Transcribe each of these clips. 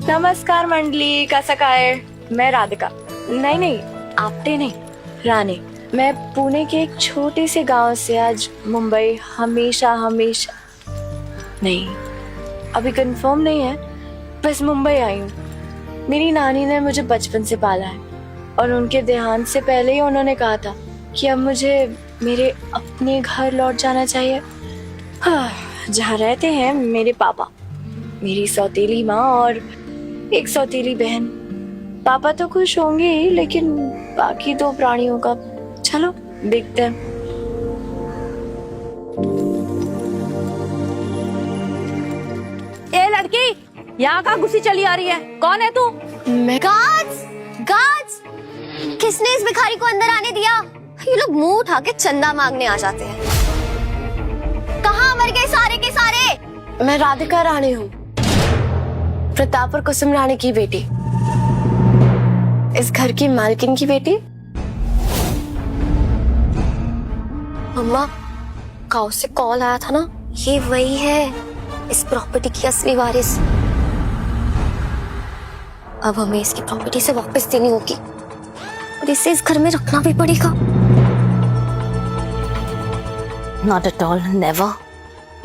नमस्कार मंडली, कैसा काय? मैं राधिका। नहीं, आपटे नहीं, रानी। मैं पुणे के एक छोटे से गांव से आज मुंबई हमेशा नहीं, अभी कंफर्म नहीं है, बस मुंबई आई हूँ। मेरी नानी ने मुझे बचपन से पाला है और उनके देहांत से पहले ही उन्होंने कहा था कि अब मुझे मेरे अपने घर लौट जाना चाहिए, जहाँ रहते हैं मेरे पापा, मेरी सौतेली माँ और एक सौतेली बहन। पापा तो खुश होंगे ही, लेकिन बाकी दो प्राणियों का चलो देखते हैं। ए लड़की, यहाँ का घुसी चली आ रही है? कौन है तू? मैं गार्ड्स! किसने इस भिखारी को अंदर आने दिया? ये लोग मुंह उठा के चंदा मांगने आ जाते हैं। कहाँ मर गए सारे के सारे? मैं राधिका रानी हूँ, प्रताप और कुसुम रानी की बेटी, इस घर की मालकिन की बेटी। मम्मा, गाँव से कॉल आया था ना, ये वही है इस प्रॉपर्टी की असली वारिस। अब हमें इसकी प्रॉपर्टी से वापस देनी होगी और इसे इस घर में रखना भी पड़ेगा। Not at all, never.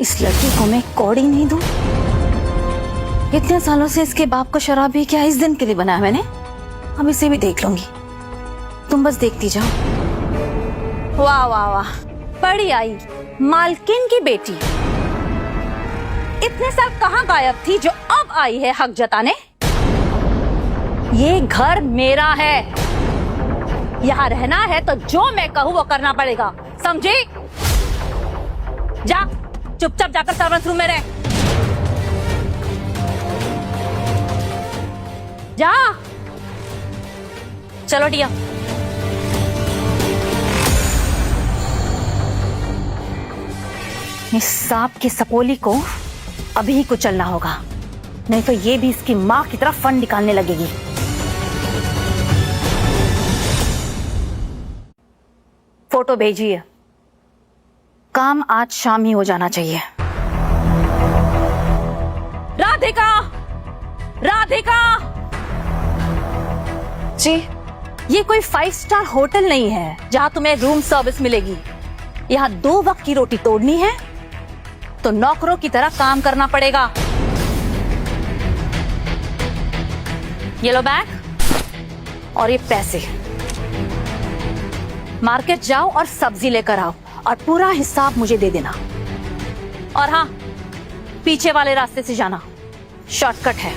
इस लड़की को मैं कौड़ी नहीं दूं। इतने सालों से इसके बाप को शराब भी क्या इस दिन के लिए बनाया मैंने। अब इसे भी देख लूंगी, तुम बस देखती जाओ। वाह वाह वाह, बड़ी आई, मालकिन की बेटी। इतने साल कहाँ गायब थी जो अब आई है हक जताने? ये घर मेरा है, यहाँ रहना है तो जो मैं कहूँ वो करना पड़ेगा, समझी? जा चुपचाप जाकर सर्वेंट्स रूम में रह। जा, चलो डिया। इस सांप की सपोली को अभी ही कुचलना होगा, नहीं तो ये भी इसकी माँ की तरफ फंड निकालने लगेगी। फोटो भेजिए, काम आज शाम ही हो जाना चाहिए। राधिका, राधिका जी, ये कोई 5 स्टार होटल नहीं है जहां तुम्हें रूम सर्विस मिलेगी। यहाँ 2 वक्त की रोटी तोड़नी है तो नौकरों की तरह काम करना पड़ेगा। ये लो बैग और ये पैसे, मार्केट जाओ और सब्जी लेकर आओ और पूरा हिसाब मुझे दे देना। और हाँ, पीछे वाले रास्ते से जाना, शॉर्टकट है।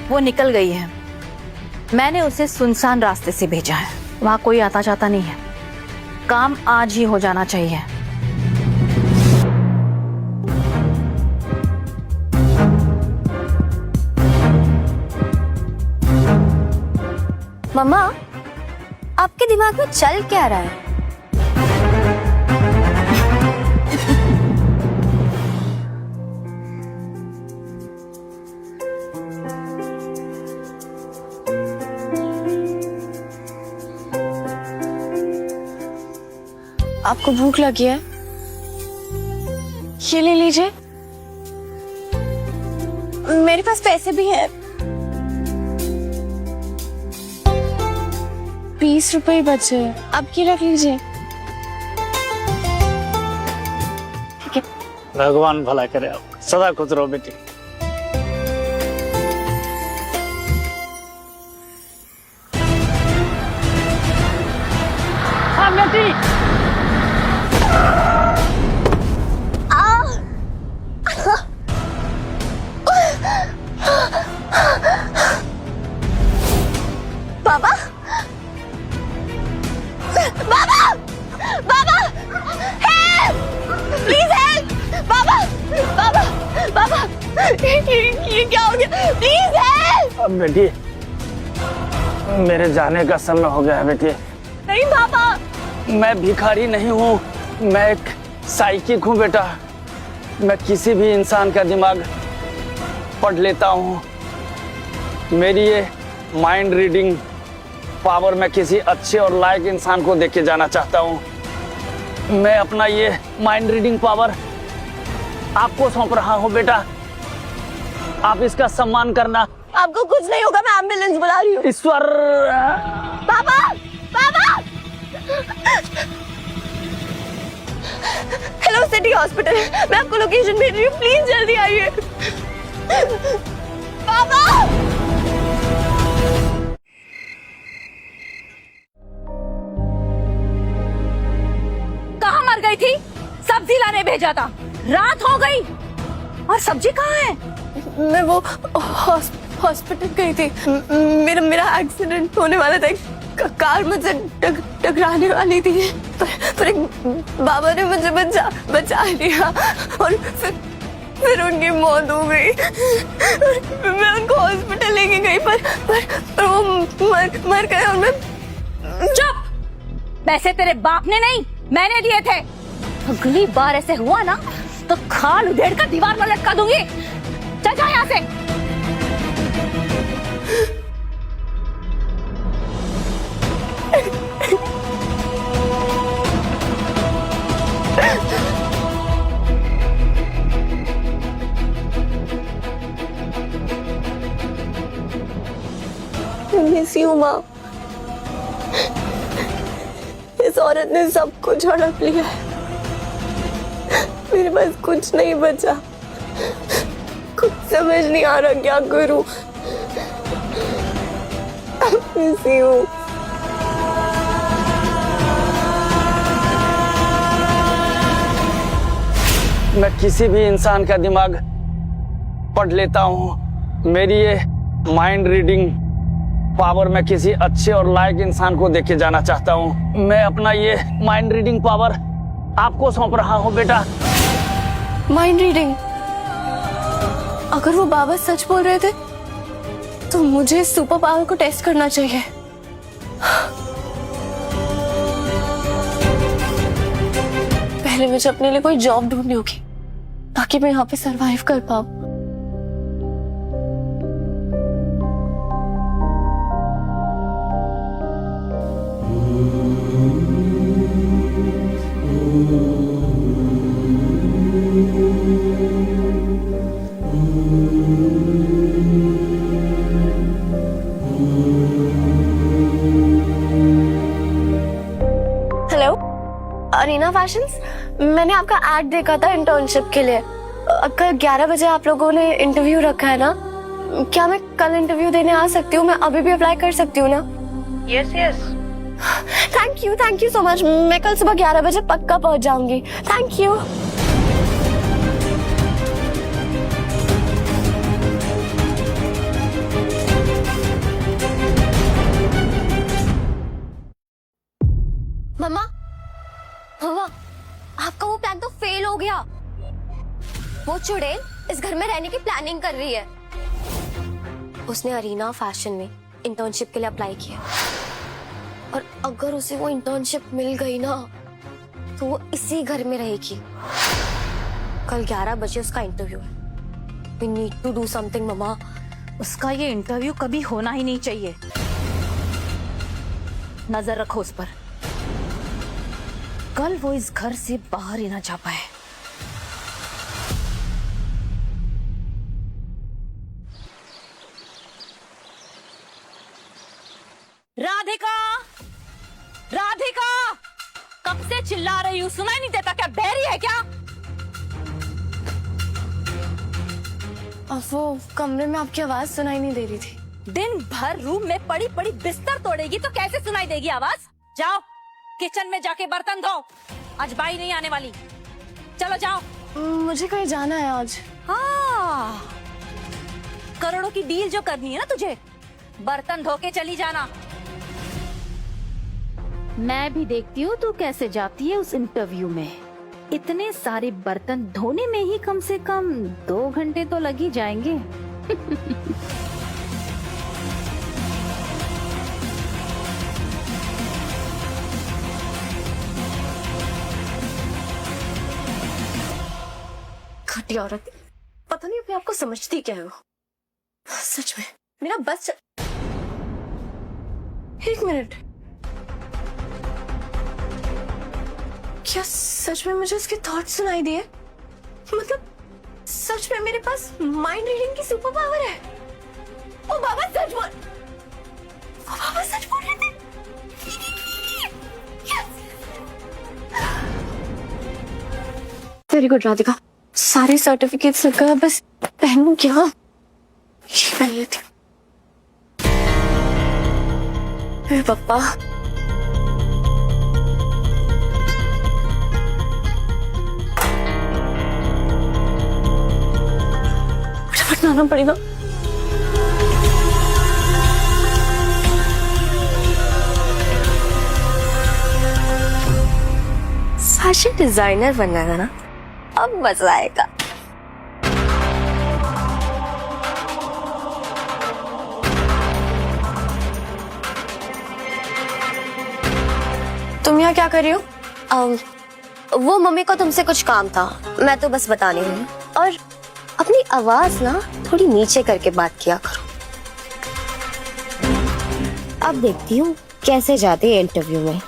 वो निकल गई है, मैंने उसे सुनसान रास्ते से भेजा है, वहां कोई आता जाता नहीं है। काम आज ही हो जाना चाहिए। मम्मा, आपके दिमाग में चल क्या रहा है? आपको भूख लगी है? ये ले लीजिए, मेरे पास पैसे भी हैं। 20 रुपए बचे, अब की रख लीजिए। ठीक है। भगवान भला करे, आप सदा खुश रहो बेटी। हाँ बेटी। बाबा, बाबा, बाबा, हेल्प! Please help! बाबा, बाबा, बाबा, ये क्या हो गया? Please help! अब बेटी, मेरे जाने का समय हो गया है बेटी। नहीं बाबा, मैं भिखारी नहीं हूँ, मैं एक साइकिक हूँ बेटा। मैं किसी भी इंसान का दिमाग पढ़ लेता हूँ। मेरी ये माइंड रीडिंग पावर मैं किसी अच्छे और लायक इंसान को देके जाना चाहता हूँ। मैं अपना ये माइंड रीडिंग पावर आपको सौंप रहा हूँ बेटा, आप इसका सम्मान करना। आपको कुछ नहीं होगा, मैं एम्बुलेंस बुला रही हूँ। ईश्वर, पापा, पापा। हेलो सिटी हॉस्पिटल, मैं आपको लोकेशन भेज रही हूँ, प्लीज जल्दी आइए। पापा। कहाँ मर गई थी? सब्जी लाने भेजा था, रात हो गई और सब्जी कहाँ है? मैं वो हॉस्पिटल गई थी। मेरा एक्सीडेंट होने वाला था, कार मुझसे टकराने वाली थी, पर एक बाबा ने मुझे बचा लिया और फिर उनकी मौत हो गई। मैं उनको हॉस्पिटल लेके गई, पर वो मर गए और मैं। चुप! पैसे तेरे बाप ने नहीं, मैंने दिए थे। अगली बार ऐसे हुआ ना तो खाल उधेड़ कर दीवार में लटका दूंगी। चल जा यहाँ से। मिस यू माँ। इस औरत ने सब कुछ हड़प लिया है, मेरे पास कुछ नहीं बचा। कुछ समझ नहीं आ रहा क्या करूं। Miss you. मैं किसी भी इंसान का दिमाग पढ़ लेता हूँ। मेरी ये माइंड रीडिंग पावर मैं किसी अच्छे और लायक इंसान को देके जाना चाहता हूँ। मैं अपना ये माइंड रीडिंग पावर आपको सौंप रहा हूँ बेटा। Mind reading? अगर वो बाबा सच बोल रहे थे तो मुझे सुपर पावर को टेस्ट करना चाहिए। पहले मुझे अपने लिए कोई जॉब ढूंढनी होगी ताकि मैं यहाँ पे सरवाइव कर पाऊं। Hello, Arina fashions. मैंने आपका ऐड देखा था इंटर्नशिप के लिए। कल 11 बजे आप लोगों ने इंटरव्यू रखा है ना? क्या मैं कल इंटरव्यू देने आ सकती हूँ? मैं अभी भी अप्लाई कर सकती हूँ ना? Yes yes. Thank you so much. मैं कल सुबह 11 बजे पक्का पहुंच जाऊंगी। Thank you. मम्मा, मम्मा, आपका वो प्लान तो फेल हो गया। वो चुड़ैल इस घर में रहने की प्लानिंग कर रही है। उसने अरीना फैशन में इंटर्नशिप के लिए अप्लाई किया और अगर उसे वो इंटर्नशिप मिल गई ना तो वो इसी घर में रहेगी। कल 11 बजे उसका इंटरव्यू है। We need to do something, मम्मा। उसका ये इंटरव्यू कभी होना ही नहीं चाहिए। नजर रखो उस पर, कल वो इस घर से बाहर ही ना जा पाए। राधिका, राधिका, कब से चिल्ला रही हूँ, सुनाई नहीं देता क्या? बहरी है क्या? अब वो कमरे में आपकी आवाज सुनाई नहीं दे रही थी। दिन भर रूम में पड़ी पड़ी बिस्तर तोड़ेगी तो कैसे सुनाई देगी आवाज? जाओ किचन में जाके बर्तन धो, आज बाई नहीं आने वाली। चलो जाओ। मुझे कहीं जाना है आज। हाँ, करोड़ों की डील जो करनी है ना तुझे, बर्तन धो के चली जाना। मैं भी देखती हूँ तू कैसे जाती है उस इंटरव्यू में। इतने सारे बर्तन धोने में ही कम से कम 2 घंटे तो लग ही जाएंगे। घटिया औरत, पता नहीं अपने आप को समझती क्या है वो। सच में मेरा बस एक मिनट, क्या सच में मुझे उसके थॉट्स सुनाई दिए? मतलब सच में मेरे पास माइंड रीडिंग की सुपर पावर है। ओ बाबा सच बोल, ओ बाबा सच बोल रहे थे। वेरी गुड राधिका, सारे सर्टिफिकेट्स लग गए, बस पहनूं क्या? ये पहन लेती हूँ। हे पप्पा, फटाफट नहाना पड़ेगा। फैशन डिजाइनर बनना है ना, अब मजा आएगा। तुम यहाँ क्या कर रही हो? वो मम्मी को तुमसे कुछ काम था, मैं तो बस बताने हूँ। और अपनी आवाज ना थोड़ी नीचे करके बात किया करो। अब देखती हूँ कैसे जाते हैं इंटरव्यू में।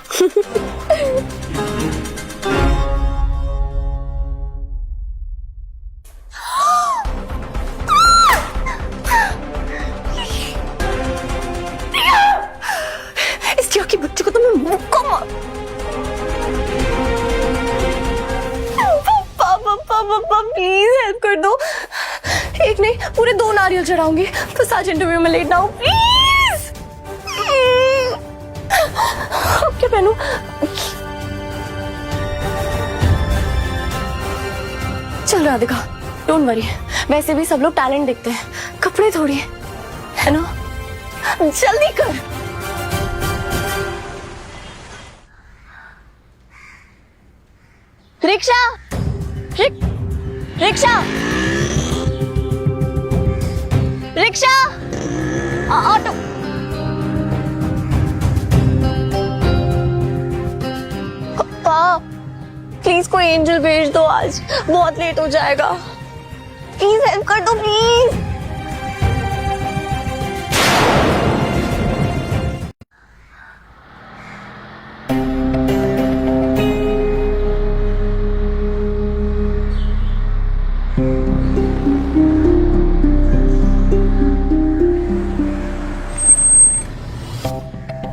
इस की बच्चे को तो मैं मुक्का मार। पापा प्लीज हेल्प कर दो। एक नहीं, पूरे 2 नारियल चढ़ाऊंगी, बस आज इंटरव्यू में लेट ना हो प्लीज। अब क्या पहनूं? चल राधिका, डोंट वरी, वैसे भी सब लोग टैलेंट देखते हैं, कपड़े थोड़ी है ना। जल्दी कर। Rickshaw, rickshaw, rickshaw, auto. पापा प्लीज कोई एंजल भेज दो, आज बहुत लेट हो जाएगा। प्लीज हेल्प कर दो प्लीज।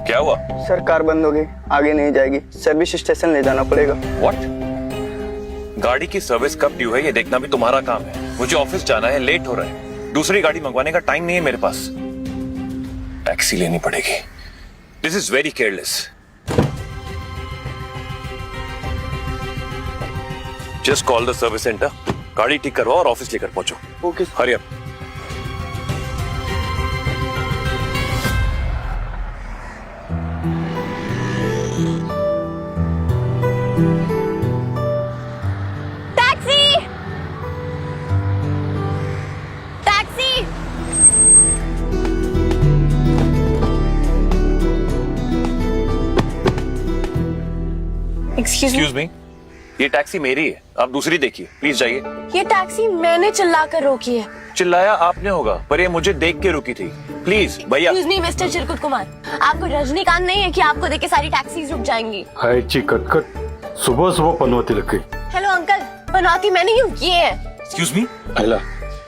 क्या हुआ? सर कार बंद हो गई, आगे नहीं जाएगी, सर्विस स्टेशन ले जाना पड़ेगा। व्हाट? गाड़ी की सर्विस कब ड्यू है ये देखना भी तुम्हारा काम है। मुझे ऑफिस जाना है, लेट हो रहा है, दूसरी गाड़ी मंगवाने का टाइम नहीं है मेरे पास। टैक्सी लेनी पड़ेगी। This is very careless. Just call the service centre, गाड़ी ठीक करवाओ और ऑफिस लेकर पहुंचो। Okay. Hurry up. Taxi, taxi. Excuse me, ये टैक्सी मेरी है, आप दूसरी देखिए प्लीज जाइए। ये टैक्सी मैंने चिल्लाकर रोकी है। चिल्लाया आपने होगा, पर ये मुझे देख के रुकी थी। प्लीज भैया। Excuse me mister Chirkut Kumar, आपको रजनीकांत नहीं है कि आपको देख के सारी टैक्सीज रुक जाएंगी। हायची कटकट सुबह सुबह पनवती लग गई। हेलो अंकल, बनौती मैं नहीं हूँ, ये है। Excuse me. अला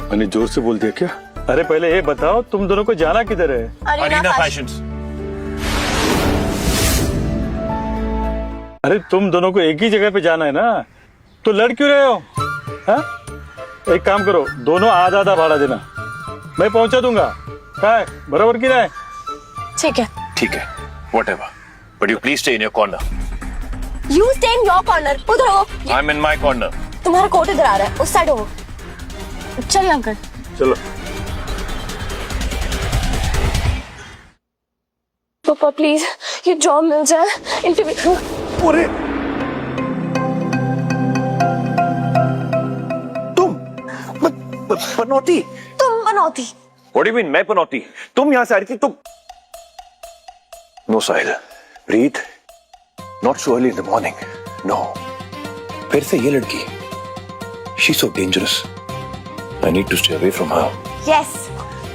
मैंने जोर से बोल दिया क्या? अरे पहले ये बताओ तुम दोनों को जाना किधर है? Arina fashions. अरे तुम दोनों को एक ही जगह पे जाना है ना, तो लड़ क्यों रहे हो? हाँ? एक काम करो, दोनों आधा आधा भाड़ा देना, मैं पहुंचा दूंगा। क्या है, बराबर की राय? ठीक है। ठीक है, whatever. But you please stay in your corner. You stay in your corner. उधर हो। I'm in my corner. तुम्हारा कोट इधर आ रहा है, उस साइड हो। चलिए अंकल। चलो। पापा प्लीज ये जॉब मिल जाए, इंटरव्यू। अरे तुम पनौती? तुम बनौती? What do you mean मैं पनौती? तुम यहाँ से आ रही थी तुम? No Sahil, breathe. Not so early in the morning. No. फिर से ये लड़की. She's so dangerous. I need to stay away from her. Yes.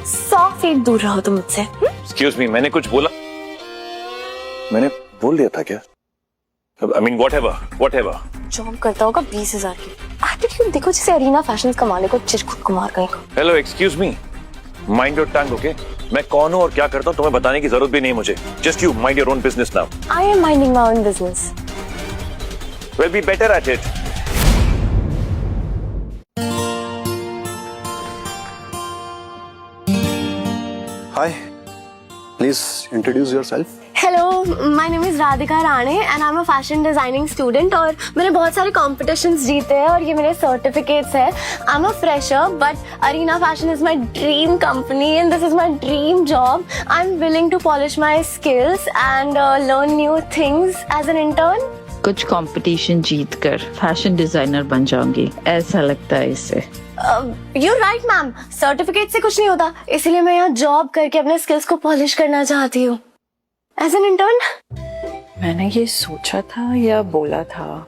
100 feet दूर रहो तुम मुझसे। Excuse me, मैंने कुछ बोला? मैंने बोल दिया था क्या? I mean, whatever. जॉब करता होगा 20,000 की। एटीट्यूड देखो जैसे अरीना फैशन कमाने को चिरकुट कुमार कहीं को। Hello, excuse me, mind your tongue, okay? मैं कौन हूँ और क्या करता हूँ तुम्हें बताने की जरूरत भी नहीं मुझे। Just you mind your own business now. I am minding my own business. We'll be better at it. Hi, please introduce yourself. Hello, my name is Radhika Rane and I am a fashion designing student और मैंने बहुत सारे competitions जीते हैं और ये मेरे certificates हैं। I am a fresher but Arina fashion is my dream company and this is my dream job. I am willing to polish my skills and learn new things as an intern. कुछ competition जीतकर fashion designer बन जाऊंगी, ऐसा लगता है इससे। You're right, ma'am, certificate से कुछ नहीं होता, इसीलिए मैं यहाँ जॉब करके अपने स्किल्स को पॉलिश करना चाहती हूँ एज एन इंटर्न। मैंने ये सोचा था या बोला था?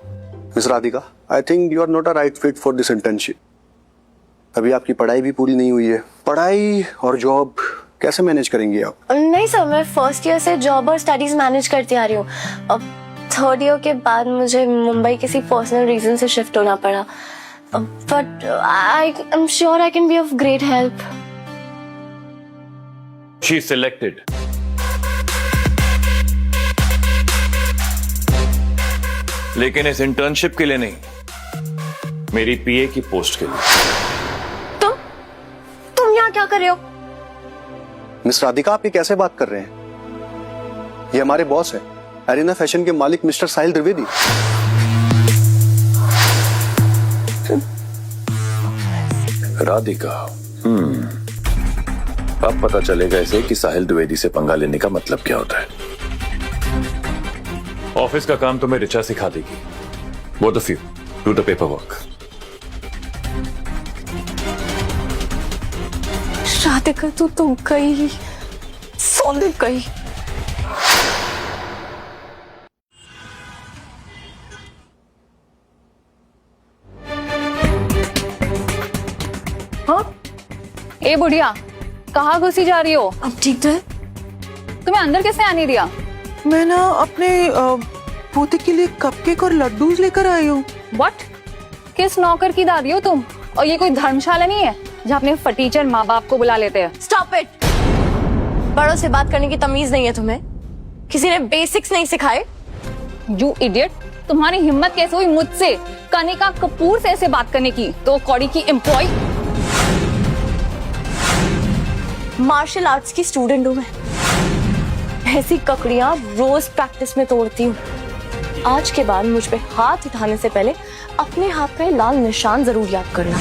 Miss Radhika, I think you are not a right fit for this internship. अभी आपकी पढ़ाई भी पूरी नहीं हुई है। पढ़ाई और जॉब कैसे मैनेज करेंगी आप? नहीं सर, मैं फर्स्ट ईयर से जॉब और स्टडीज मैनेज करती आ रही हूँ। अब थर्ड ईयर के बाद मुझे मुंबई किसी पर्सनल रीजन से शिफ्ट होना पड़ा, but I am sure I can be of great help. She is selected. लेकिन इस इंटर्नशिप के लिए नहीं, मेरी पीए की पोस्ट के लिए। तुम यहाँ क्या कर रहे हो? मिस राधिका, आप ये कैसे बात कर रहे हैं? ये हमारे बॉस है, अरीना फैशन के मालिक मिस्टर साहिल द्विवेदी। राधिका, अब पता चलेगा इसे कि साहिल द्विवेदी से पंगा लेने का मतलब क्या होता है। ऑफिस का काम तुम्हें रिचा सिखा देगी। Both of you do the paper work. Radhika तू तो गई, सॉलिड गई। ए बुढ़िया, कहाँ घुसी जा रही हो? अब ठीक तो है? तुम्हें अंदर किसने आने दिया? मैं ना अपने पोते के लिए कपकेक और लड्डूज लेकर आई हूँ। व्हाट? किस नौकर की दादी हो तुम? और ये कोई धर्मशाला नहीं है जहाँ अपने फटीचर माँ बाप को बुला लेते हैं। Stop it. बड़ों से बात करने की तमीज नहीं है तुम्हें? किसी ने बेसिक्स नहीं सिखाए? यू इडियट, तुम्हारी हिम्मत कैसे हुई मुझसे कनिका कपूर से ऐसे बात करने की? तो कौड़ी की एम्प्लॉय। मार्शल आर्ट्स की स्टूडेंट हूँ मैं, ऐसी ककड़ियां रोज प्रैक्टिस में तोड़ती हूँ। आज के बाद मुझ पे हाथ उठाने से पहले अपने हाथ पे लाल निशान जरूर याद करना।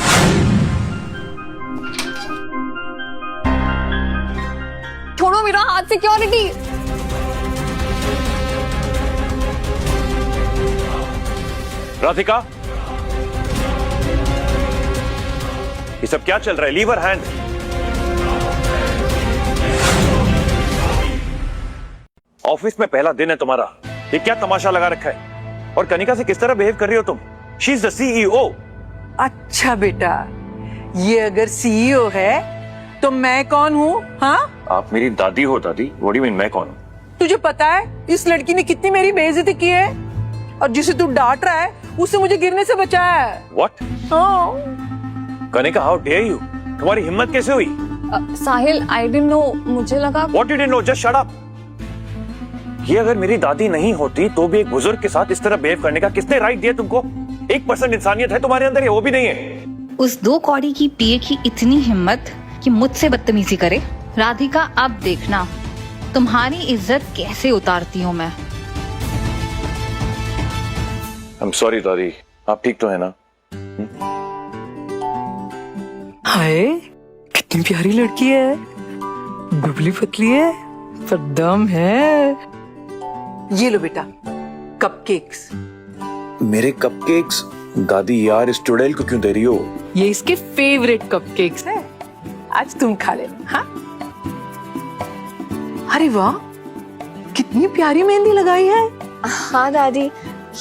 छोड़ो मेरा हाथ, सिक्योरिटी। राधिका, ये सब क्या चल रहा है? Leave her hand. ऑफिस में पहला दिन है तुम्हारा, ये क्या तमाशा लगा रखा है? और कनिका से किस तरह बिहेव कर रही हो तुम? She is the CEO. अच्छा बेटा, ये अगर सीईओ है तो मैं कौन हूँ? हाँ, आप मेरी दादी हो। दादी? व्हाट डू यू मीन मैं कौन हूँ? तुझे पता है इस लड़की ने कितनी मेरी बेइज्जती की है, और जिसे तू डांट रहा है उससे मुझे गिरने से बचाया है। व्हाट? हाँ। Kanika, how dare you? तुम्हारी हिम्मत कैसे हुई? साहिल, आई डिडंट नो, मुझे लगा। What you didn't know? Just shut up. ये अगर मेरी दादी नहीं होती तो भी एक बुजुर्ग के साथ इस तरह बिहेव करने का किसने राइट दिया तुमको? 1% इंसानियत है तुम्हारे अंदर, ये वो भी नहीं है। उस 2 कौड़ी की पीए की इतनी हिम्मत कि मुझसे बदतमीजी करे। राधिका, अब देखना तुम्हारी इज्जत कैसे उतारती हूँ मैं। I'm sorry दादी, आप ठीक तो है ना? हाय, कितनी प्यारी लड़की है, दुबली पतली है पर दम है। ये लो बेटा कपकेक्स। मेरे कपकेक्स? दादी यार, इस चुड़ैल को क्यों दे रही हो? ये इसके फेवरेट कपकेक्स है, आज तुम खा लेना। हाँ, अरे वाह, कितनी प्यारी मेहंदी लगाई है। हाँ दादी,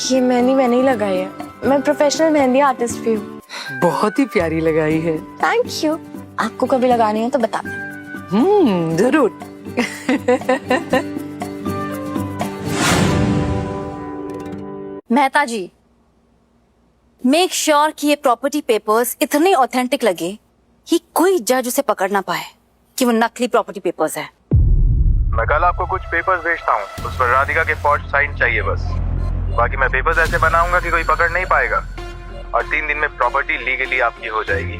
ये मैंने ही लगाई है। मैं प्रोफेशनल मेहंदी आर्टिस्ट भी हूँ। बहुत ही प्यारी लगाई है। Thank you. आपको कभी लगानी है तो बता दें। जरूर। मेहता जी, मेक श्योर कि ये प्रॉपर्टी पेपर्स इतने ऑथेंटिक लगे कि कोई जज उसे पकड़ ना पाए कि वो नकली प्रॉपर्टी पेपर्स है। मैं कल आपको कुछ पेपर्स भेजता हूँ, उस पर राधिका के फॉर्ज साइन चाहिए बस। बाकी मैं पेपर्स ऐसे बनाऊंगा कि कोई पकड़ नहीं पाएगा और 3 दिन में प्रॉपर्टी लीगली आपकी हो जाएगी।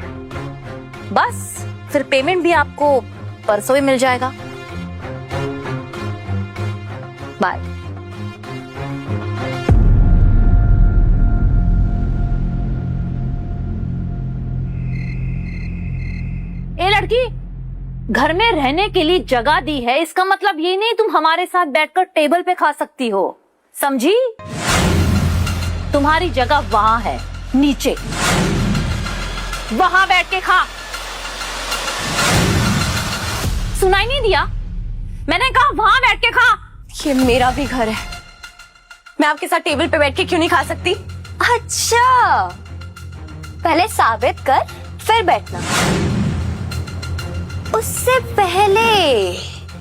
बस फिर पेमेंट भी आपको परसों ही मिल जाएगा। बाय। ए लड़की, घर में रहने के लिए जगह दी है, इसका मतलब ये नहीं तुम हमारे साथ बैठकर टेबल पे खा सकती हो, समझी? तुम्हारी जगह वहां है, नीचे, वहां बैठ के खा। सुनाई नहीं दिया? मैंने कहा वहां बैठ के खा। ये मेरा भी घर है, मैं आपके साथ टेबल पे बैठ के क्यों नहीं खा सकती? अच्छा, पहले साबित कर फिर बैठना। उससे पहले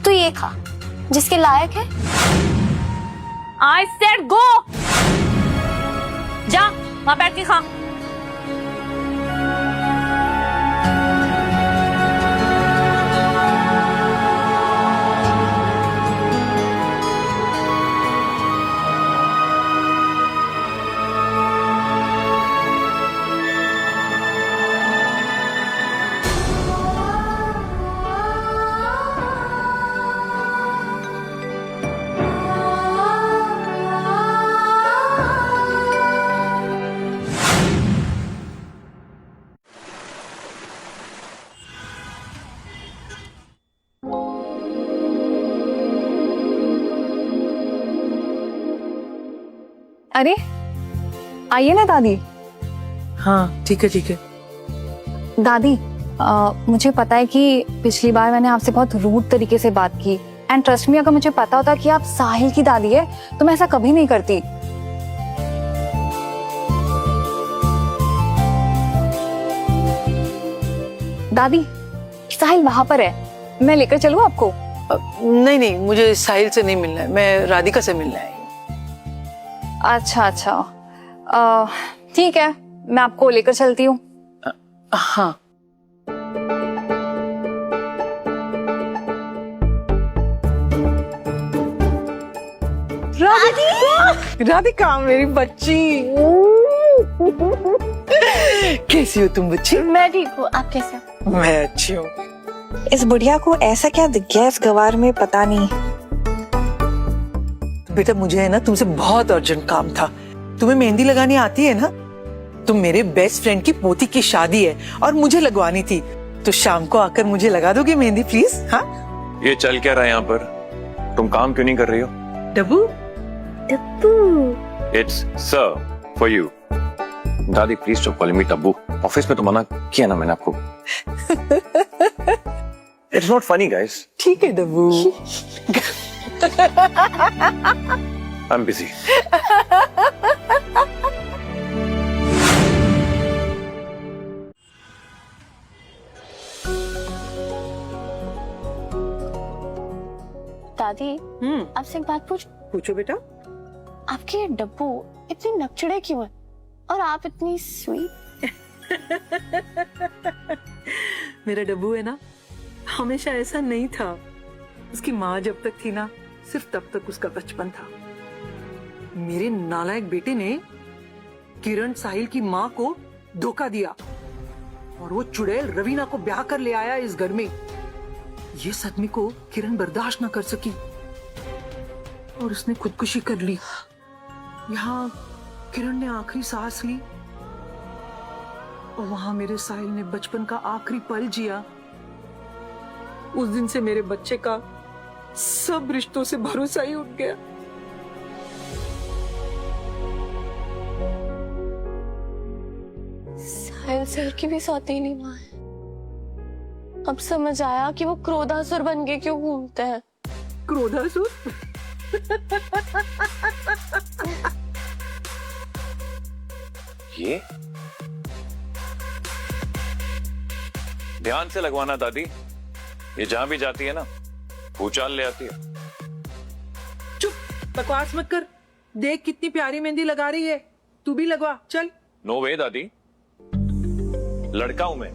तू ये खा जिसके लायक है। I said go। जा वहां बैठ के खा। अरे आइए ना दादी। हाँ ठीक है ठीक है। दादी मुझे पता है कि पिछली बार मैंने आपसे बहुत रूड तरीके से बात की, एंड ट्रस्ट मी, अगर मुझे पता होता कि आप साहिल की दादी है तो मैं ऐसा कभी नहीं करती। दादी साहिल वहां पर है, मैं लेकर चलूं आपको? नहीं नहीं, मुझे साहिल से नहीं मिलना है, मैं राधिका से मिलना है। अच्छा अच्छा, ठीक है, मैं आपको लेकर चलती हूँ। हाँ राधिका मेरी बच्ची। कैसी हो तुम बच्ची? मैं ठीक हूँ, आप कैसे हो? मैं अच्छी हूँ। इस बुढ़िया को ऐसा क्या दिख गया इस गवार में, पता नहीं। बेटा मुझे है ना तुमसे बहुत अर्जेंट काम था। तुम्हें मेहंदी लगानी आती है ना? तो मेरे बेस्ट फ्रेंड की पोती की शादी है और मुझे लगवानी थी, तो शाम को आकर मुझे लगा दोगे मेहंदी प्लीज? हाँ ये चल क्या रहा है यहाँ पर? तुम काम क्यों नहीं कर रही हो? डब्बू इट्स सर फॉर यू। दादी please stop calling me Tabu. Office में तो मना किया ना मैंने आपको। It's not funny guys. ठीक है डब्बू। I am busy. दादी आपसे एक बात पूछो बेटा। आपके ये डब्बू इतनी नकचड़े क्यों है और आप इतनी स्वीट? मेरा डब्बू है ना, हमेशा ऐसा नहीं था। उसकी माँ जब तक थी ना, सिर्फ तब तक उसका बचपन था। मेरे नालायक बेटे ने किरण साहिल की माँ को धोखा दिया और वो चुड़ैल रवीना को ब्याह कर ले आया इस घर में। ये सदमे को किरण बर्दाश्त ना कर सकी और उसने खुदकुशी कर ली। यहाँ किरण ने आखिरी सांस ली और वहां मेरे साहिल ने बचपन का आखिरी पल जिया। उस दिन से मेरे बच्चे का सब रिश्तों से भरोसा ही उठ गया। साहिल सर की भी सौतेली माँ है। अब समझ आया कि वो क्रोधासुर बन के क्यों घूमते हैं। क्रोधासुर? ये ध्यान से लगवाना दादी, ये जहां भी जाती है ना भूचाल ले आती है। चुप, बकवास मत कर। देख कितनी प्यारी मेहंदी लगा रही है, तू भी लगवा चल। नो वे दादी, लड़का हूं मैं।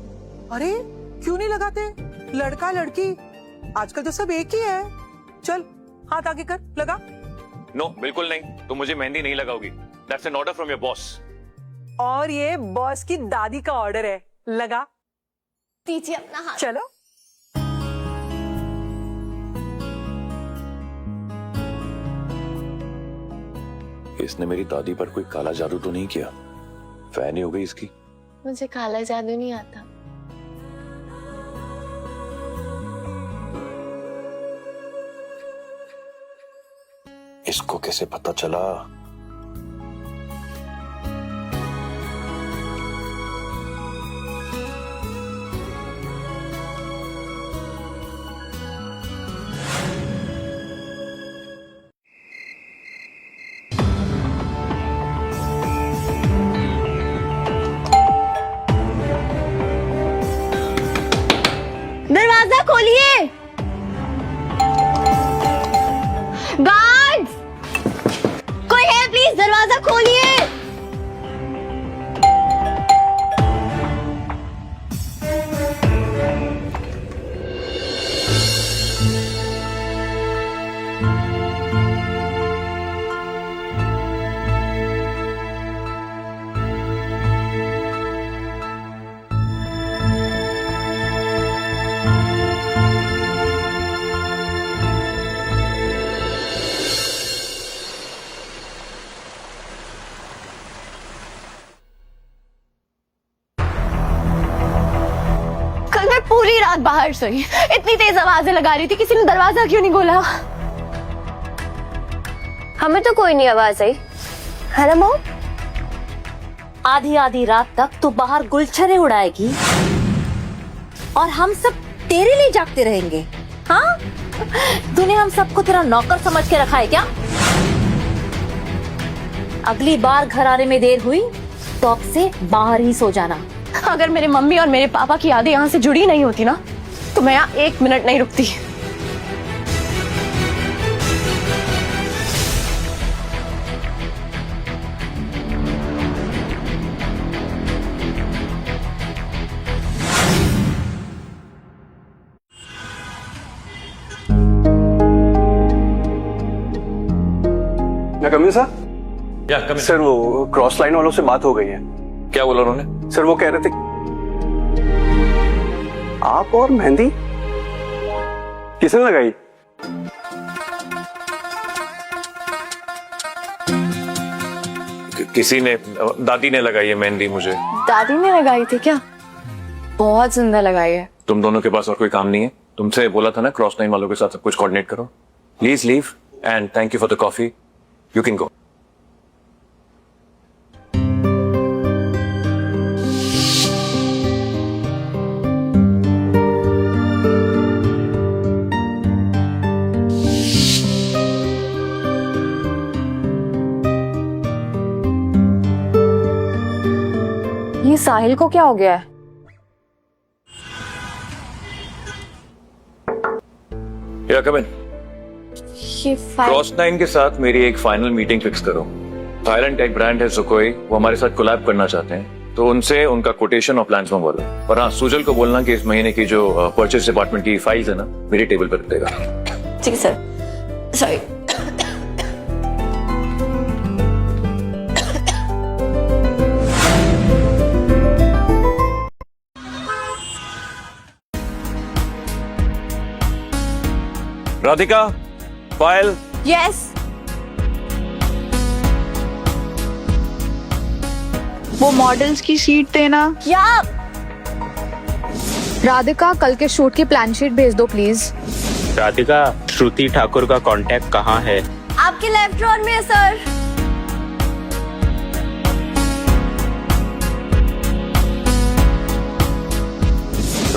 अरे क्यों नहीं लगाते, लड़का लड़की आजकल तो सब एक ही है। चल हाथ आगे कर, लगा। नो बिल्कुल नहीं, तुम मुझे मेहंदी नहीं लगाओगी। That's an order from your boss. और ये बॉस की दादी का ऑर्डर है, लगा। दीजिए अपना हाथ। चलो। इसने मेरी दादी पर कोई काला जादू तो नहीं किया? फैन ही हो गई इसकी। मुझे काला जादू नहीं आता। इसको कैसे पता चला? दरवाजा खोलिए। गार्ड्स, कोई है प्लीज, दरवाजा खोलिए। पूरी रात बाहर सोई, इतनी तेज आवाजें लगा रही थी, किसी ने दरवाजा क्यों नहीं खोला? हमें तो कोई नहीं आवाज आई, है ना मॉम? आधी आधी रात तक तू बाहर गुलछरे उड़ाएगी और हम सब तेरे लिए जागते रहेंगे? हाँ, तूने हम सबको तेरा नौकर समझ के रखा है क्या? अगली बार घर आने में देर हुई तो अब से बाहर ही सो जाना। अगर मेरे मम्मी और मेरे पापा की यादें यहाँ से जुड़ी नहीं होती ना, तो मैं यहाँ 1 मिनट नहीं रुकती। Coming sir. या कमिंग। सर वो क्रॉस लाइन वालों से बात हो गई है। क्या बोला उन्होंने? सर वो कह रहे थे आप और मेहंदी किसने लगाई? किसी ने, दादी ने लगाई है मेहंदी मुझे। दादी ने लगाई थी क्या? बहुत सुंदर लगाई है। तुम दोनों के पास और कोई काम नहीं है? तुमसे बोला था ना क्रॉस लाइन वालों के साथ सब कुछ कोऑर्डिनेट करो। Please leave and thank you for the coffee. You can go. ये साहिल को क्या हो गया है? या कम इन। ये क्रॉस लाइन के साथ मेरी एक फाइनल मीटिंग फिक्स करो। थाईलैंड का एक ब्रांड है सुकोई, वो हमारे साथ कोलैब करना चाहते हैं, तो उनसे उनका कोटेशन और प्लान्स मंगवा लो। और हाँ, सुजल को बोलना कि इस महीने की जो परचेज डिपार्टमेंट की फाइल्स है ना, मेरी टेबल पर रख देगा। जी sir. Sorry. Radhika, file. Yes. वो मॉडल्स की शीट देना। क्या? राधिका, कल के शूट की प्लान शीट भेज दो प्लीज। राधिका, श्रुति ठाकुर का कांटेक्ट कहाँ है? आपके लेफ्ट ड्रॉर में है sir.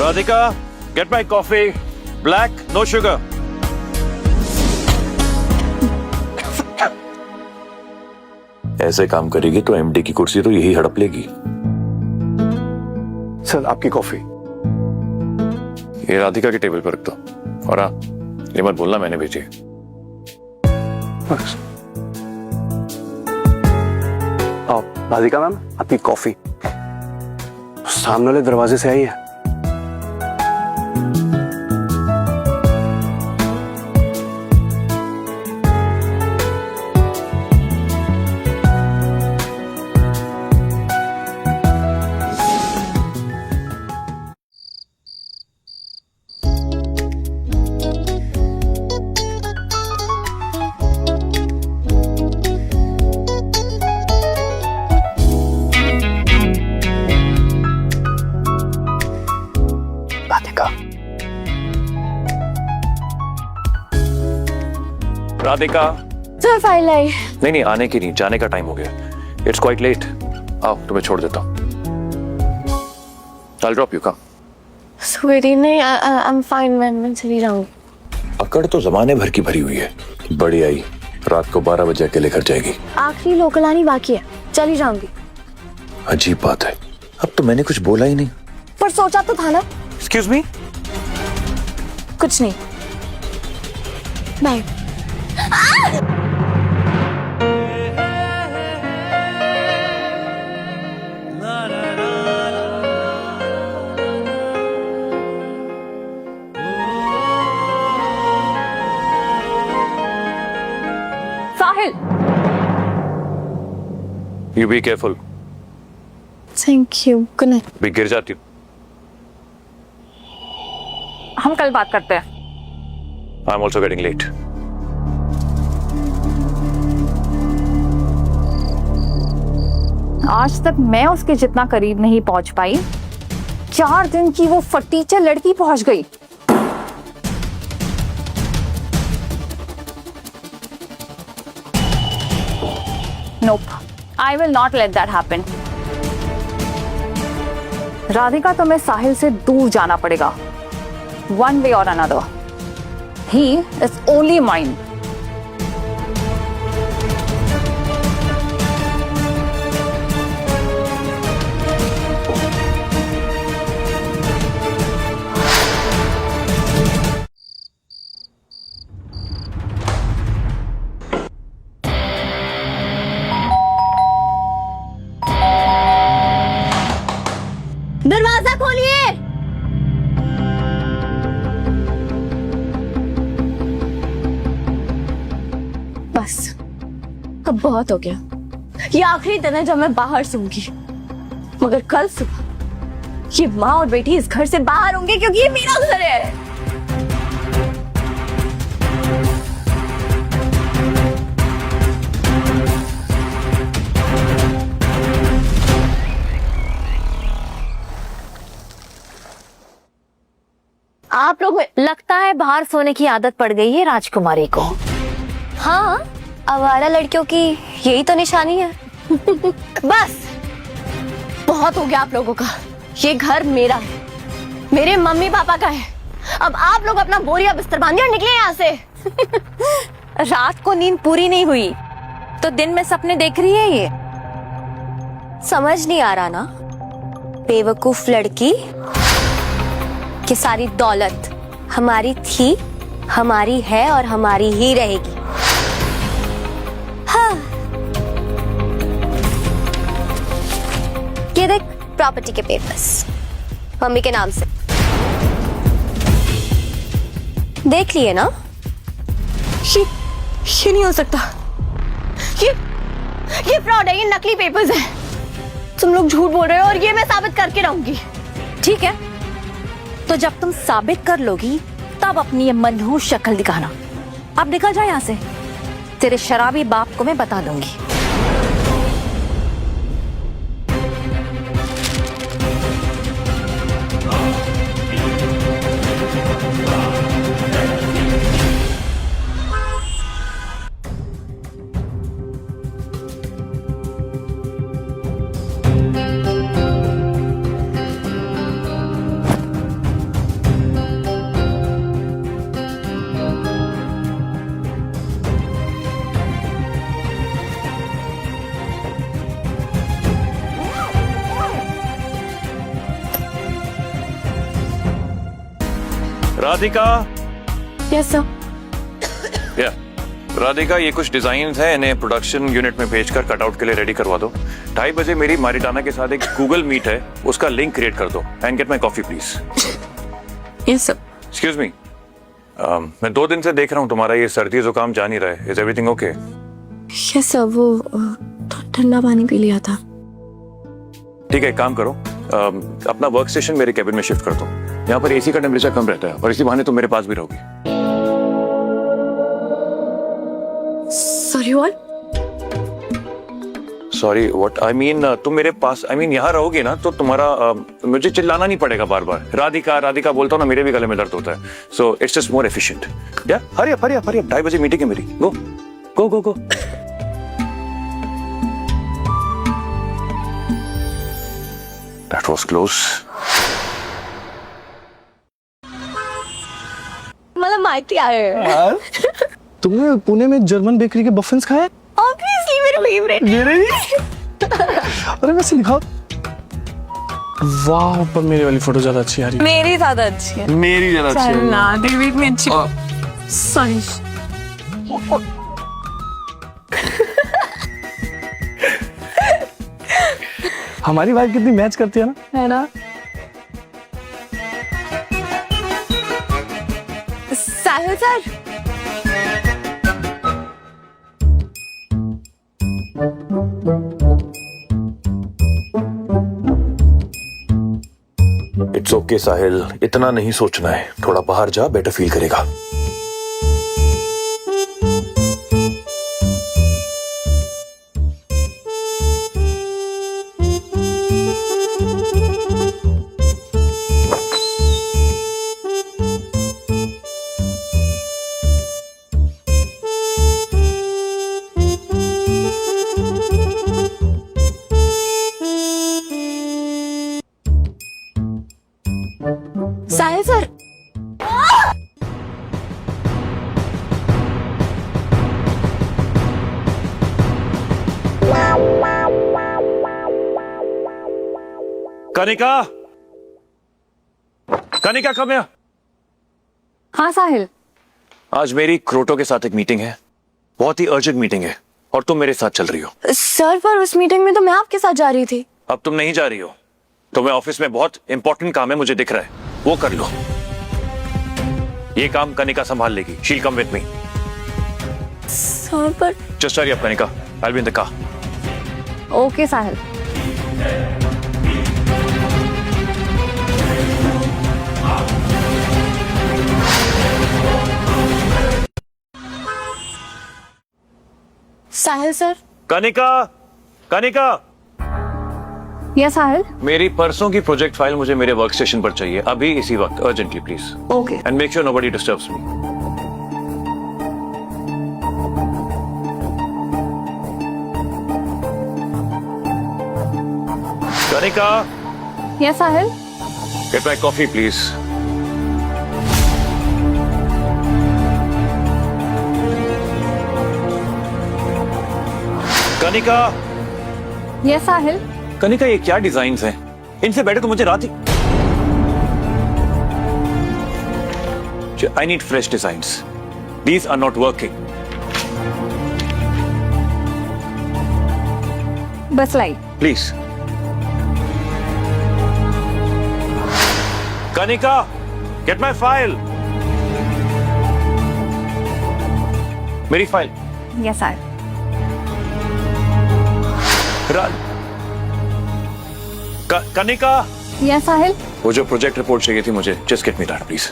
Radhika, get my coffee, black, no sugar. ऐसे काम करेगी तो एमडी की कुर्सी तो यही हड़प लेगी। सर आपकी कॉफी। ये राधिका के टेबल पर रख दो। और हाँ, ये मत बोलना मैंने भेजी है। राधिका मैम, आपकी कॉफी सामने वाले दरवाजे से आई है। राधिका, सर फाइल आई। नहीं नहीं, आने की नहीं, जाने का टाइम हो गया। It's quite late. आओ, तुम्हें छोड़ देता हूँ। I'll drop you, come. Sweety नहीं, आई एम फाइन, मैं चली जाऊंगी। अकड़ तो जमाने भर की भरी हुई है। बड़ी आई, रात को 12 बजे अकेले घर जाएगी। आखिरी लोकल आनी बाकी है, चली जाऊंगी। अजीब बात है, अब तो मैंने कुछ बोला ही नहीं। पर सोचा तो था ना। Excuse me. कुछ नहीं, bye. Sahil, You be careful. Thank you, good night. भी गिर जाती हूँ। हम कल बात करते हैं। I'm also getting late. आज तक मैं उसके जितना करीब नहीं पहुंच पाई, 4 दिन की वो फटीचर लड़की पहुंच गई। Nope, I will not let that happen. Radhika, तुम्हें साहिल से दूर जाना पड़ेगा, one way or another. He is only mine. दरवाजा खोलिए। बस, अब बहुत हो गया। ये आखिरी दिन है जब मैं बाहर सोऊंगी, मगर कल सुबह ये माँ और बेटी इस घर से बाहर होंगे, क्योंकि ये मेरा घर है। आप लोग में लगता है बाहर सोने की आदत पड़ गई है राजकुमारी को। हाँ, आवारा लड़कियों की यही तो निशानी है। बस बहुत हो गया आप लोगों का। ये घर मेरा है, मेरे मम्मी पापा का है। अब आप लोग अपना बोरिया बिस्तर बांधिए और निकले यहाँ से। रात को नींद पूरी नहीं हुई तो दिन में सपने देख रही है ये। समझ नहीं आ रहा ना बेवकूफ लड़की, कि सारी दौलत हमारी थी, हमारी है और हमारी ही रहेगी। हाँ, ये देख प्रॉपर्टी के पेपर्स मम्मी के नाम से, देख लिए ना। ये नहीं हो सकता, ये फ्रॉड है, ये नकली पेपर्स हैं। तुम लोग झूठ बोल रहे हो और ये मैं साबित करके रहूंगी। ठीक है, तो जब तुम साबित कर लोगी तब अपनी ये मनहूस शक्ल दिखाना। अब निकल जा यहाँ से, तेरे शराबी बाप को मैं बता दूंगी। राधिका। Yes sir. राधिका, ये कुछ डिजाइन है, इन्हें प्रोडक्शन यूनिट में भेजकर कटआउट के लिए रेडी करवा दो। 2:30 बजे मेरी मारिटाना के साथ एक गूगल मीट है, उसका लिंक क्रिएट कर दो and gate my coffee please. ये सब एक्सक्यूज मी, मैं 2 दिन से देख रहा हूँ तुम्हारा ये सर्दी जुकाम जा नहीं रहा है। Is everything okay? ये सब वो ठंडा पानी पी लिया था। ठीक है, एक काम करो, अपना वर्क स्टेशन मेरे कैबिन में शिफ्ट कर दो। यहाँ पर एसी का टेम्परेचर कम रहता है और इसी बहाने तुम मेरे पास भी रहोगी। Sorry what? Sorry what I mean, तुम मेरे पास आई मीन यहाँ रहोगे ना तो तुम्हारा मुझे चिल्लाना नहीं पड़ेगा बार बार। राधिका राधिका बोलता हूँ ना, मेरे भी गले में दर्द होता है। So it's just more efficient. या हरी अप 2:30 बजे मीटिंग है मेरी। Go go go go. That was close. मतलब माइती आए। तुमने पुणे में जर्मन बेकरी के बफिन्स खाए? ऑब्वियसली मेरा फेवरेट। मेरे भी। अरे वैसे दिखाओ। वाह, पर मेरी वाली फोटो ज्यादा अच्छी आ रही है। मेरी ज्यादा अच्छी है। मेरी ज्यादा अच्छी है। ना तेरी भी अच्छी। सॉरी। हमारी वाइफ कितनी मैच करती है ना? है ना? साहिल सर, इट्स ओके साहिल, इतना नहीं सोचना है। थोड़ा बाहर जा, बेटर फील करेगा। Sahil sir. Kanika, Kanika come here. हाँ साहिल। आज मेरी क्रोटो के साथ एक मीटिंग है, बहुत ही अर्जेंट मीटिंग है और तुम मेरे साथ चल रही हो। सर पर उस मीटिंग में तो मैं आपके साथ जा रही थी। अब तुम नहीं जा रही हो, तुम्हें ऑफिस में बहुत इंपॉर्टेंट काम है, मुझे दिख रहा है, वो कर लो। ये काम कनिका संभाल लेगी। Sheel come with me. Sir पर just hurry up Kanika, I will be in the car. Okay Sahil. Sahil sir. Kanika, Kanika, yes Sahil. मेरी परसों की प्रोजेक्ट फाइल मुझे मेरे वर्क स्टेशन पर चाहिए अभी इसी वक्त, urgently please. Okay. And make sure nobody disturbs me. Kanika, yes Sahil. Get my coffee please. Kanika, yes Sahil. Kanika, ये क्या डिजाइन्स हैं? इनसे बेटर तो मुझे रात ही। I need fresh designs. These are not working. बस लाई। Please. Kanika, get my file. मेरी file. Yes Sahil. Kanika, yes साहिल। वो जो प्रोजेक्ट रिपोर्ट चाहिए थी मुझे, just get me that please.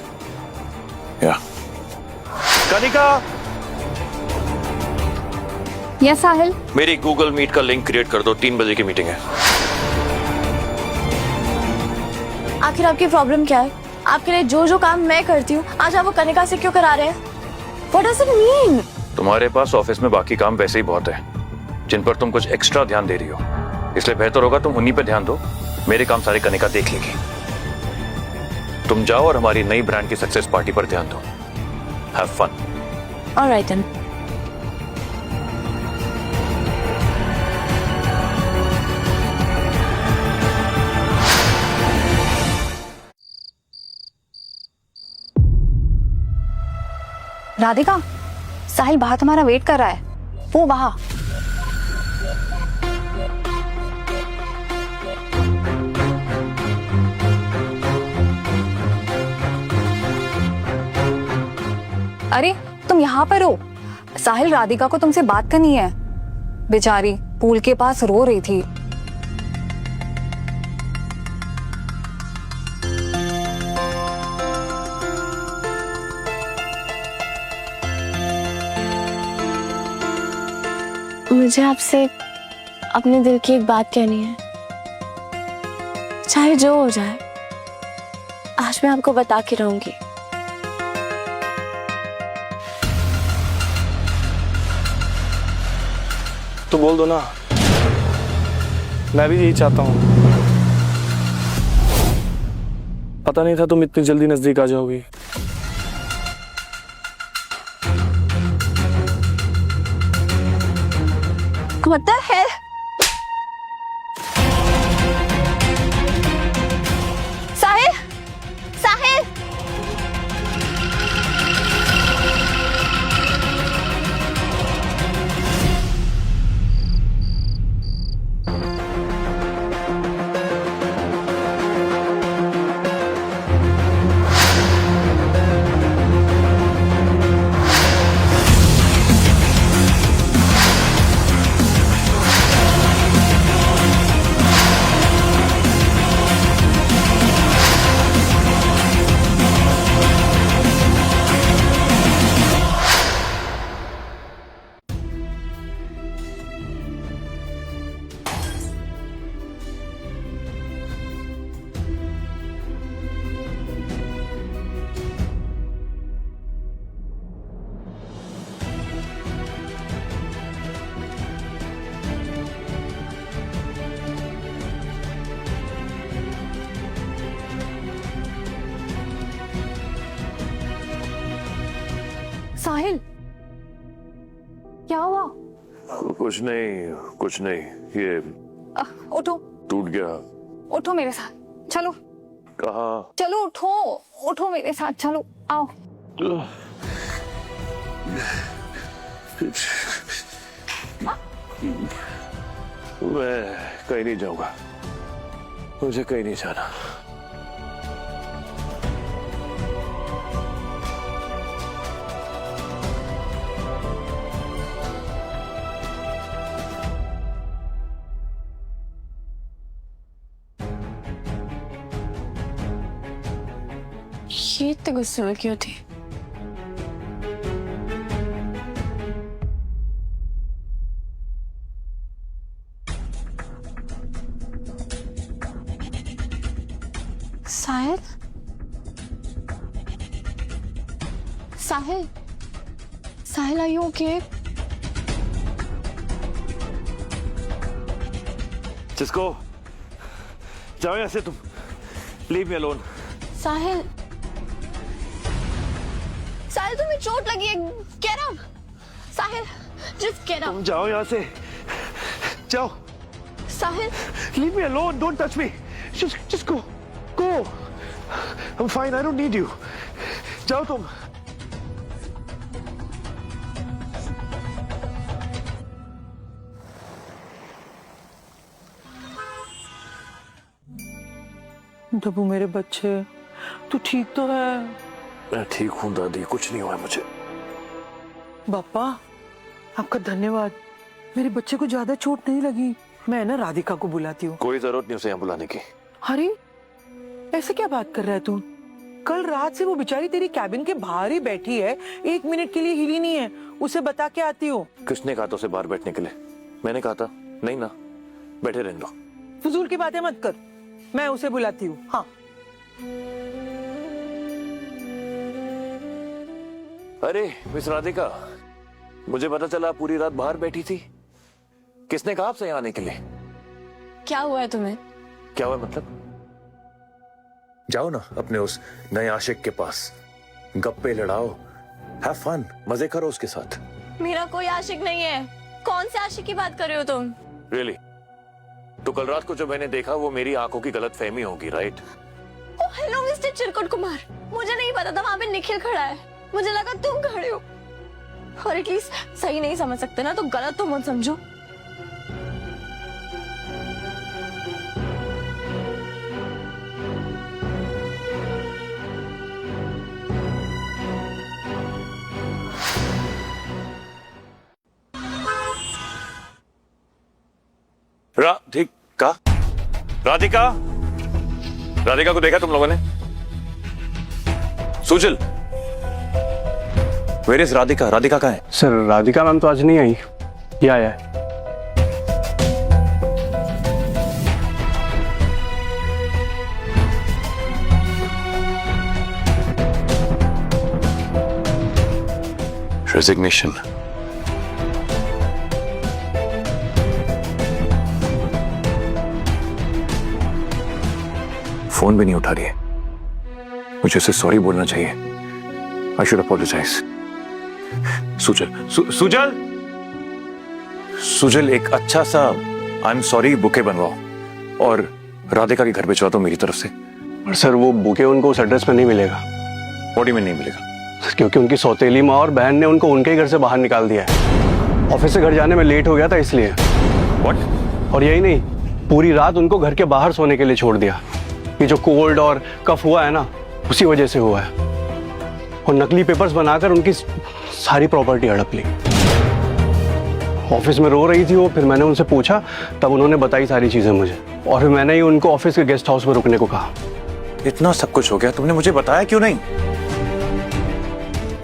या कनिका, यस साहिल। मेरी गूगल मीट का लिंक क्रिएट कर दो, 3 बजे की मीटिंग है। आखिर आपकी प्रॉब्लम क्या है? आपके लिए जो जो काम मैं करती हूँ आज आप वो कनिका से क्यों करा रहे हैं? What does it mean? तुम्हारे पास ऑफिस में बाकी काम वैसे ही बहुत है जिन पर तुम कुछ एक्स्ट्रा ध्यान दे रही हो, इसलिए बेहतर होगा तुम उन्हीं पे ध्यान दो। मेरे काम सारे कनिका देख लेगी। तुम जाओ और हमारी नई ब्रांड की सक्सेस पार्टी पर ध्यान दो। Have fun. Alright then. Radhika, Sahil बाहर तुम्हारा वेट कर रहा है। वो वहां। अरे तुम यहाँ पर हो? साहिल, राधिका को तुमसे बात करनी है। बेचारी पूल के पास रो रही थी। मुझे आपसे अपने दिल की एक बात कहनी है, चाहे जो हो जाए। आज मैं आपको बता के रहूंगी। तो बोल दो ना, मैं भी यही चाहता हूँ। पता नहीं था तुम इतनी जल्दी नजदीक आ जाओगी। What the hell? साहिल, साहिल! साहिल, क्या हुआ? कुछ नहीं, ये उठो, टूट गया। उठो मेरे साथ, चलो। कहाँ? चलो उठो, उठो मेरे साथ, चलो आओ। मैं कहीं नहीं जाऊंगा, मुझे कहीं नहीं जाना। ये इतने गुस्से में क्यों थी? साहिल, साहिल, साहिल, are you okay? जिसको जाओ यहाँ से तुम, लीव मी अलोन। साहिल, साहिल तुम्हें चोट लगी है, get up। साहिल, just get up। तुम जाओ यहाँ से, जाओ। Sahil, leave me alone, don't touch me, just go, go। I'm fine, I don't need you। जाओ तुम। डब्बू मेरे बच्चे, तू ठीक तो है? मैं ठीक हूँ दादी, कुछ नहीं हुआ मुझे। पापा, आपका धन्यवाद। मेरे बच्चे को ज्यादा चोट नहीं लगी। मैं ना राधिका को बुलाती हूँ। कोई जरूरत नहीं उसे यहाँ बुलाने की। अरे ऐसे क्या बात कर रहा है तू? कल रात से वो बेचारी तेरी कैबिन के बाहर ही बैठी है, 1 मिनट के लिए हिली नहीं है। उसे बता के आती हूँ। किसने कहा था उसे बाहर बैठने के लिए? मैंने कहा था? नहीं ना, बैठे रहने दो। फजूल की बातें मत कर, मैं उसे बुलाती हूँ। हाँ। अरे मिस राधिका, मुझे पता चला पूरी रात बाहर बैठी थी। किसने कहा आपसे यहाँ आने के लिए? क्या हुआ है तुम्हें? क्या हुआ मतलब? जाओ ना अपने उस नए आशिक के पास, गप्पे लड़ाओ, हैव फन, मजे करो उसके साथ। मेरा कोई आशिक नहीं है। कौन से आशिक की बात कर रहे हो तुम? रियली? तो कल रात को जो मैंने देखा वो मेरी आंखों की गलत फहमी होगी, right? Oh hello mister Chirkut Kumar, मुझे नहीं पता था वहां पे निखिल खड़ा है। मुझे लगा तुम खड़े हो। और एटलीस्ट सही नहीं समझ सकते ना, तो गलत तो मत समझो। राधिका, राधिका, राधिका को देखा तुम लोगों ने? Sujal, where is Radhika? राधिका कहाँ है? सर राधिका मैम तो आज नहीं आई, ये आया है। रेजिग्नेशन। फोन भी नहीं उठा रही है। मुझे उसे सॉरी बोलना चाहिए। I should apologise. Sujal, Sujal एक अच्छा सा आई एम सॉरी बुके बनवाओ और राधिका के घर भिजवा दो मेरी तरफ से। और सर वो बुके उनको उस एड्रेस पे नहीं मिलेगा। बॉडी में नहीं मिलेगा क्योंकि उनकी सौतेली माँ और बहन ने उनको उनके ही घर से बाहर निकाल दिया है। ऑफिस से घर जाने में लेट हो गया था इसलिए। व्हाट? और यही नहीं, पूरी रात उनको घर के बाहर सोने के लिए छोड़ दिया। ये जो कोल्ड और कफ हुआ है ना, उसी वजह से हुआ है। और नकली पेपर्स बनाकर उनकी सारी प्रॉपर्टी हड़प ली। ऑफिस में रो रही थी वो, फिर मैंने उनसे पूछा, तब उन्होंने बताई सारी चीजें मुझे। और फिर मैंने ही उनको ऑफिस के गेस्ट हाउस में रुकने को कहा। इतना सब कुछ हो गया, तुमने मुझे बताया क्यों नहीं?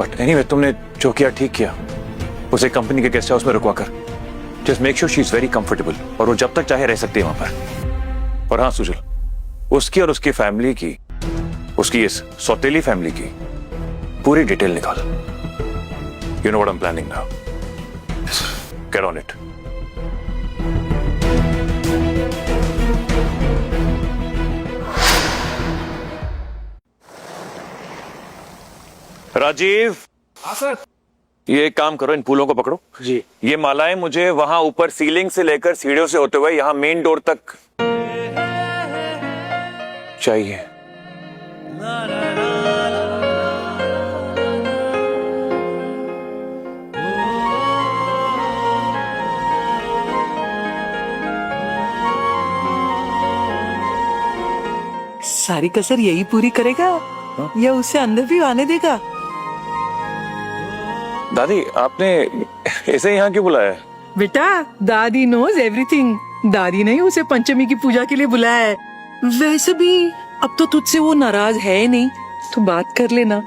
बट एनीवे, तुमने जो किया ठीक किया। उसे कंपनी के गेस्ट हाउस में रुकवा कर just make sure she is very comfortable, और वो जब तक चाहे रह सकती है वहां पर। और हाँ सुजल, उसकी और उसकी फैमिली की, उसकी इस सौतेली फैमिली की पूरी डिटेल निकाल। You know what I am planning now. Get on it. Rajiv. हाँ सर। ये एक काम करो, इन फूलों को पकड़ो जी। ये मालाएं मुझे वहां ऊपर सीलिंग से लेकर सीढ़ियों से होते हुए यहां मेन डोर तक चाहिए। सारी कसर यही पूरी करेगा या उसे अंदर भी आने देगा? दादी, आपने इसे यहाँ क्यों बुलाया है? बेटा, दादी नोज एवरीथिंग। दादी ने उसे पंचमी की पूजा के लिए बुलाया है। वैसे भी अब तो तुझसे वो नाराज है नहीं, तो बात कर लेना।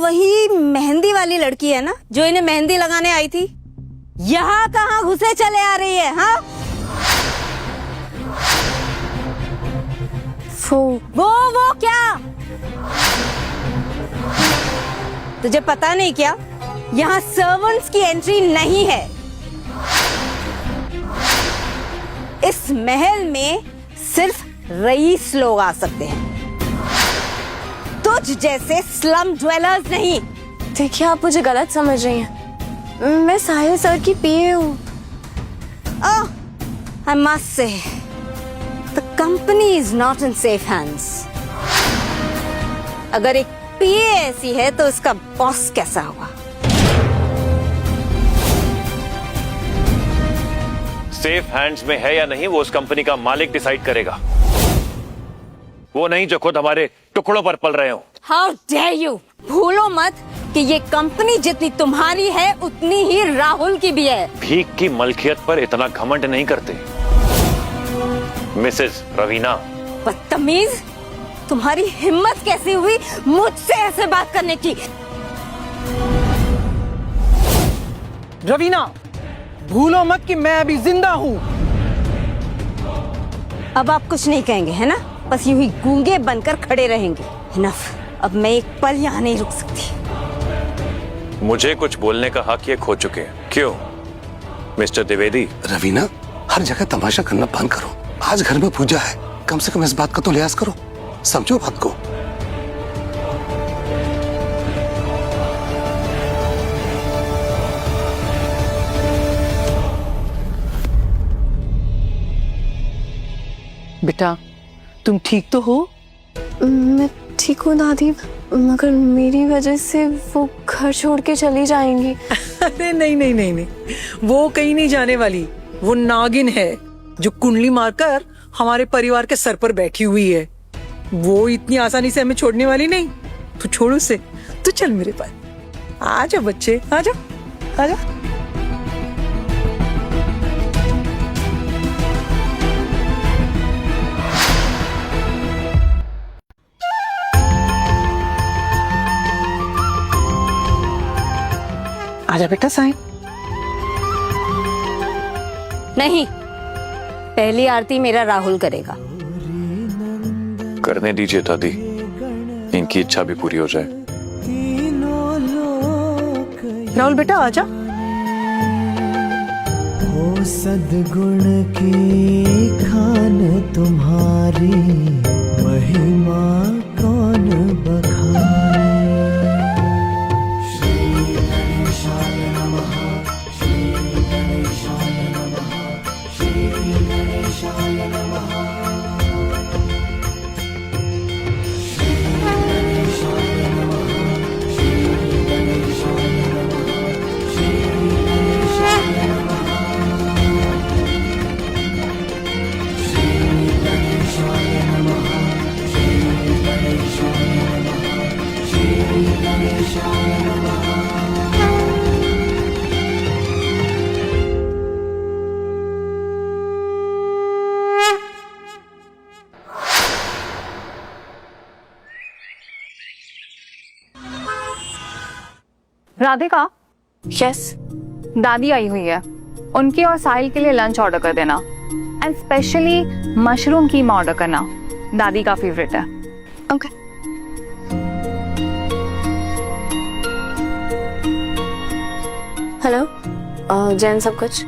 वही मेहंदी वाली लड़की है ना जो इन्हें मेहंदी लगाने आई थी? यहाँ कहाँ घुसे चले आ रही है? हाँ, वो क्या? तुझे पता नहीं क्या? यहाँ सर्वेंट्स की एंट्री नहीं है। इस महल में सिर्फ रईस लोग आ सकते हैं, तुझ जैसे स्लम ड्वेलर्स नहीं। देखिए, आप मुझे गलत समझ रही हैं। मैं साहिल सर की पीए हूँ। I must say, the company is not in safe hands. अगर एक पीए ऐसी है तो इसका बॉस कैसा होगा? सेफ हैंड्स में है या नहीं वो उस कंपनी का मालिक डिसाइड करेगा, वो नहीं जो खुद हमारे टुकड़ों पर पल रहे हो। How dare you! भूलो मत कि ये कंपनी जितनी तुम्हारी है उतनी ही राहुल की भी है। भीख की मलकियत पर इतना घमंड नहीं करते मिसेस रवीना। बदतमीज, तुम्हारी हिम्मत कैसी हुई मुझसे ऐसे बात करने की? रवीना, भूलो मत कि मैं अभी जिंदा हूँ। अब आप कुछ नहीं कहेंगे है ना? बस यूं ही गूंगे बनकर खड़े रहेंगे। इनफ, अब मैं एक पल यहाँ नहीं रुक सकती। मुझे कुछ बोलने का हक ये खो चुके हैं। क्यों मिस्टर द्विवेदी? रवीना, हर जगह तमाशा करना बंद करो। आज घर में पूजा है, कम से कम इस बात का तो लिहाज करो। समझो बात को। बेटा, तुम ठीक तो हो? मैं ठीक हूँ दादी, मगर मेरी वजह से वो घर छोड़ के चली जाएंगी। अरे नहीं नहीं नहीं नहीं, वो कहीं नहीं जाने वाली। वो नागिन है जो कुंडली मारकर हमारे परिवार के सर पर बैठी हुई है। वो इतनी आसानी से हमें छोड़ने वाली नहीं। तू छोड़ उसे, तू चल मेरे पास। आ जाओ बच्चे, आ जाओ आ जाओ। आजा बेटा साईं। नहीं, पहली आरती मेरा राहुल करेगा। करने दीजिए दादी, इनकी इच्छा भी पूरी हो जाए। राहुल बेटा आजा। हो सद्गुण की खान तुम्हारी, महिमा कौन बखाने। राधिका, यस, दादी आई हुई है। उनकी और साहिल के लिए लंच ऑर्डर कर देना, and specially mushroom keema order करना। दादी का फेवरेट है। ओके। हेलो, जैन सब कुछ,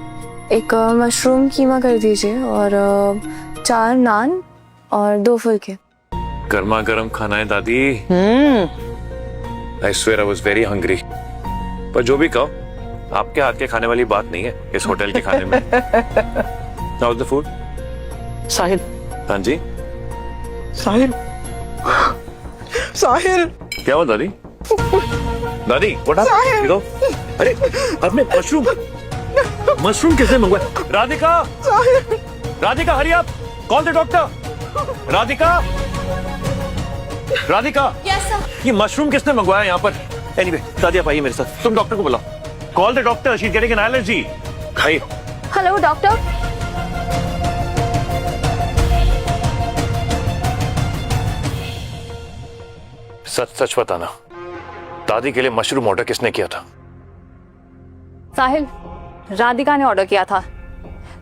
एक मशरूम कीमा कर दीजिए और 4 नान और 2 फुलके। गर्मा गर्म खाना है दादी। I swear I was very hungry. पर जो भी कहो, आपके हाथ के खाने वाली बात नहीं है इस होटल के खाने में। How's the food? साहिल। हाँ जी। साहिल, साहिल। क्या हुआ दादी? दादी, what happened? दिखाओ। अरे, आपने मशरूम किसने मंगवाया? राधिका, राधिका, हरी आप, call the doctor. Radhika, yes sir. ये मशरूम किसने मंगवाया यहाँ पर? एनीवे, दादी आप आइए मेरे साथ, तुम डॉक्टर को बुलाओ। Call the doctor, she is getting an allergy. खाइए। Hello doctor. सच सच बताना, दादी के लिए मशरूम ऑर्डर किसने किया था? साहिल, राधिका ने ऑर्डर किया था।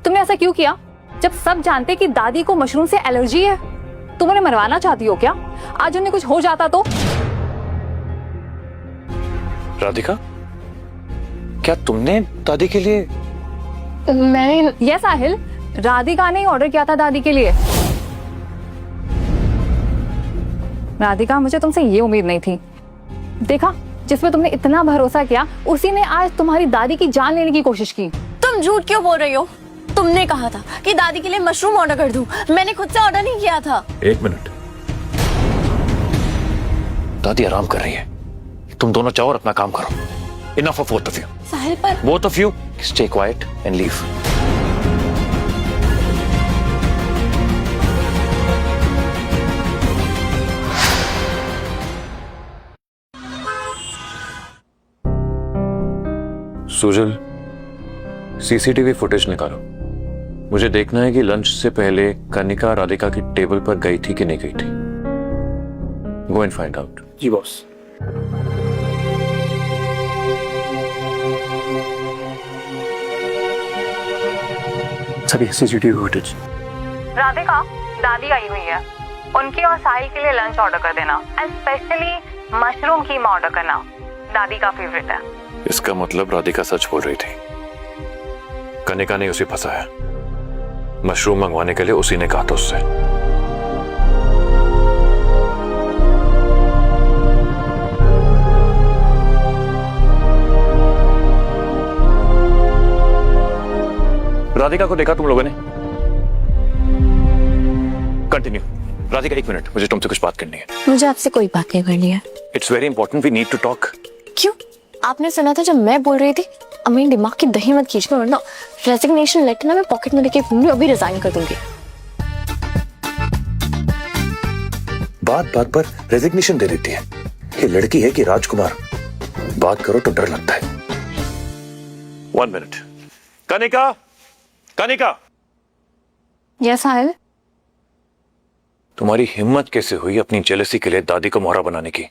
तुमने ऐसा क्यों किया जब सब जानते कि दादी को मशरूम से एलर्जी है? तुम उन्हें मरवाना चाहती हो क्या? आज उन्हें कुछ हो जाता तो? राधिका, क्या तुमने दादी के लिए? मैंने, यस साहिल, राधिका ने ऑर्डर किया था दादी के लिए। राधिका, मुझे तुमसे ये उम्मीद नहीं थी। देखा, जिसमें तुमने इतना भरोसा किया, उसी ने आज तुम्हारी दादी की जान लेने की कोशिश की। तुम झूठ क्यों बोल रही हो? तुमने कहा था कि दादी के लिए मशरूम ऑर्डर कर दूं। मैंने खुद से ऑर्डर नहीं किया था। एक मिनट, दादी आराम कर रही है, तुम दोनों जाओ और अपना काम करो। Enough of both of you. साहिल, पर Both of you, stay quiet and leave. Sujal, CCTV footage निकालो। मुझे देखना है कि लंच से पहले कनिका राधिका की टेबल पर गई थी कि नहीं गई थी। Go and find out. जी बॉस। सभी सीसीटीवी फुटेज। राधिका, दादी आई हुई है। उनकी और साहिल के लिए लंच ऑर्डर कर देना, and specially mushroom keema order करना। दादी का फेवरेट है। इसका मतलब राधिका सच बोल रही थी। कनिका ने उसे फंसाया। मशरूम मंगवाने के लिए उसी ने कहा था उससे। राधिका को देखा तुम लोगों ने? कंटिन्यू। राधिका, एक मिनट, मुझे तुमसे कुछ बात करनी है। मुझे आपसे कोई बात नहीं करनी है। It's very important, we need to talk. क्यों? आपने सुना था जब मैं बोल रही थी? अमीन, दिमाग की दही मत खींचना, वरना रेजिग्नेशन लेटर ना मैं पॉकेट में लेके घूम रही हूँ, अभी रिजाइन कर दूंगी। बात बात पर रेजिग्नेशन दे देती है। ये लड़की है कि राजकुमार? बात करो तो डर लगता है। 1 मिनट। कनिका, कनिका। यस साहिल। तुम्हारी हिम्मत कैसे हुई अपनी जेलसी के लिए दादी को मोहरा बनाने की?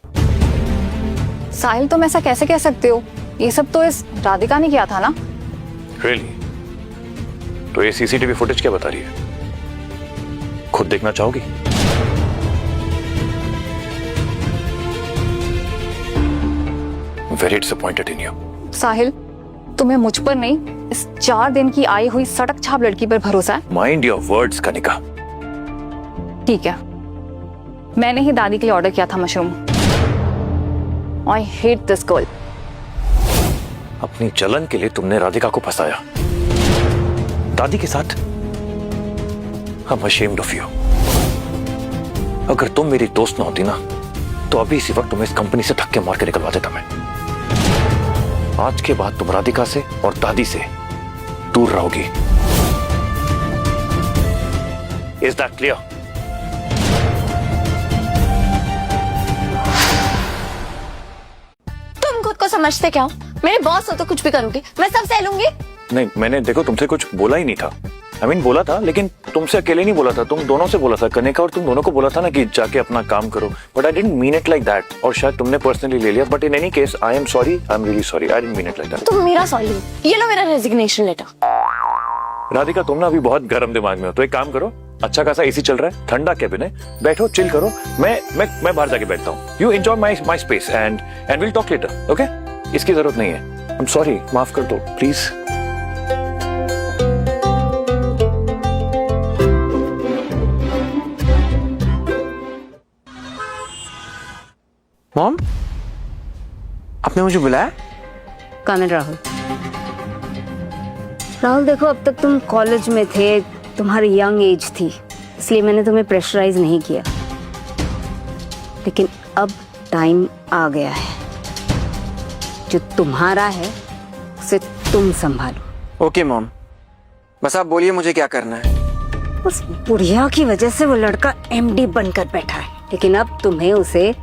साहिल, तुम ऐसा कैसे कह सकते हो? ये सब तो इस राधिका ने किया था ना? Really? तो ये सीसीटीवी फुटेज क्या बता रही है? खुद देखना चाहोगी? Very disappointed in you. साहिल, तुम्हें मुझ पर नहीं, इस 4 दिन की आई हुई सड़क छाप लड़की पर भरोसा है? Mind your words, Kanika. ठीक है, मैंने ही दादी के लिए ऑर्डर किया था mushroom. I hate this girl. अपनी जलन के लिए तुमने राधिका को फंसाया दादी के साथ। I'm ashamed of you. अगर तुम मेरी दोस्त ना होती ना, तो अभी इसी वक्त तुम्हें इस कंपनी से धक्के मार के निकलवा देता मैं। आज के बाद तुम राधिका से और दादी से दूर रहोगी। Is that clear? तुम खुद को समझते क्या हो? मेरे बॉस हो तो कुछ भी करोगे, मैं सब सह लूंगी। नहीं, मैंने देखो तुमसे कुछ बोला ही नहीं था। I mean, बोला था, लेकिन तुमसे अकेले नहीं बोला था, तुम दोनों से बोला था। कनिका और तुम दोनों को बोला था ना कि जाके अपना काम करो, but I didn't mean it like that. और शायद तुमने पर्सनली ले लिया, but in any case I am sorry, I am really sorry, I didn't mean it like that. तुम मेरा सॉरी, ये लो मेरा रेजिग्नेशन लेटर। राधिका, तुम ना अभी बहुत गर्म दिमाग में हो, तो एक काम करो, अच्छा खासा एसी चल रहा है, ठंडा कैबिन है, बैठो, चिल करो। मैं बाहर जाके बैठता हूँ। You enjoy my space and will talk later, okay? इसकी जरूरत नहीं है। आई एम सॉरी, माफ कर दो प्लीज। मॉम, आपने मुझे बुलाया? कम है राहुल। राहुल देखो, अब तक तुम कॉलेज में थे, तुम्हारी यंग एज थी, इसलिए मैंने तुम्हें प्रेशराइज नहीं किया। लेकिन अब टाइम आ गया है, जो तुम्हारा है उसे तुम संभालो। ओके मॉम, बस आप बोलिए मुझे क्या करना है। उस बुढ़िया की वजह से वो लड़का एमडी बनकर बैठा है, लेकिन अब तुम्हें उसे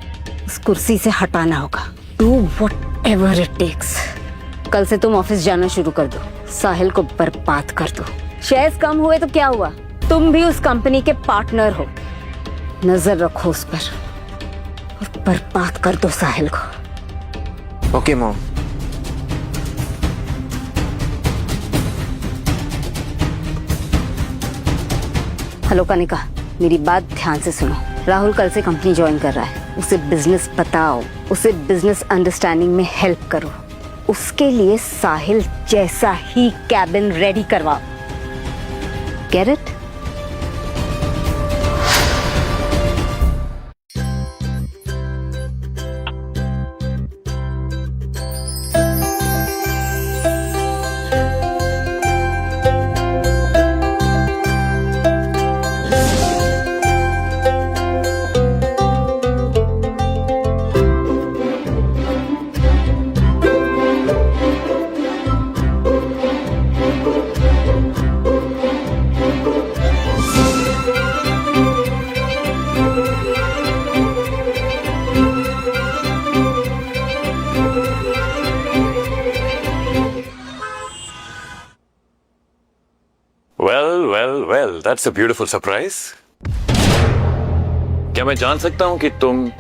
उस कुर्सी से हटाना होगा। Do whatever it takes. कल से तुम ऑफिस जाना शुरू कर दो, साहिल को बर्बाद कर दो। शेयर्स कम हुए तो क्या हुआ, तुम भी उस कंपनी के पार्टनर हो। नजर रखो उस पर और बर्बाद कर दो साहिल को। Okay mom. हेलो कनिका, मेरी बात ध्यान से सुनो। राहुल कल से कंपनी ज्वाइन कर रहा है, उसे बिजनेस बताओ, उसे बिजनेस अंडरस्टैंडिंग में हेल्प करो। उसके लिए साहिल जैसा ही कैबिन रेडी करवाओ। Get it? Well, that's a beautiful surprise. क्या मैं जान सकता हूं कि तुम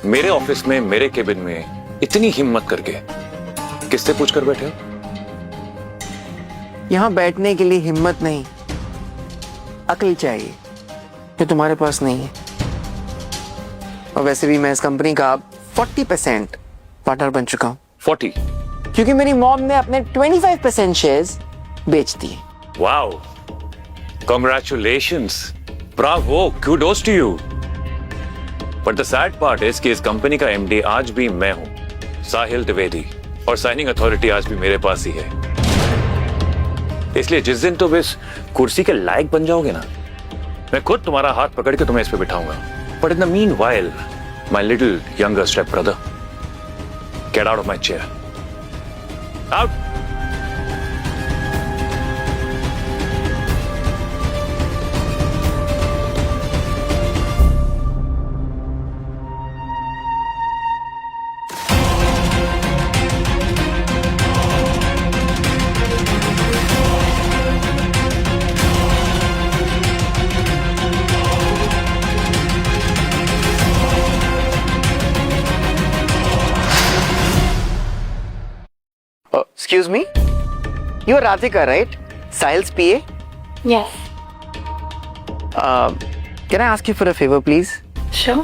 मेरे ऑफिस में, मेरे केबिन में इतनी हिम्मत करके किससे पूछकर बैठे हो? यहाँ बैठने के लिए हिम्मत नहीं, अक्ल चाहिए, जो तुम्हारे पास नहीं है। और वैसे भी मैं इस कंपनी का 40% पार्टनर बन चुका हूँ। 40? क्योंकि मेरी मॉम ने अपने 25% शेयर्स बेच दिए। Wow! Congratulations! Bravo! Kudos to you! But the sad part is कि इस कंपनी का MD आज भी मैं हूं, साहिल द्विवेदी, और साइनिंग अथॉरिटी आज भी मेरे पास ही है। इसलिए जिस दिन तुम इस कुर्सी के लायक बन जाओगे ना, मैं खुद तुम्हारा हाथ पकड़ के तुम्हें इस पे बिठाऊंगा। But in the meanwhile my little younger step brother, get out of my chair, out. Excuse me? You are Radhika, right? Sahil's PA? Yes. Can I ask you for a favor, please? Sure.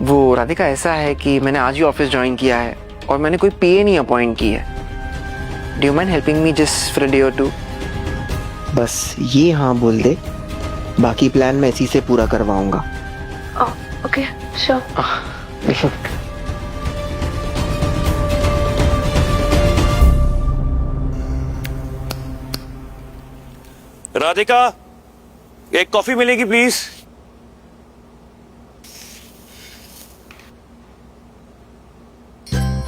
वो राधिका ऐसा है कि मैंने आज ही office join किया है और मैंने कोई PA नहीं अपॉइंट की है। Do you mind helping me just for a day or two? बस ये हाँ बोल दे, बाकी प्लान मैं इसी से पूरा करवाऊंगा। Oh, okay, sure. राधिका, एक कॉफी मिलेगी प्लीज?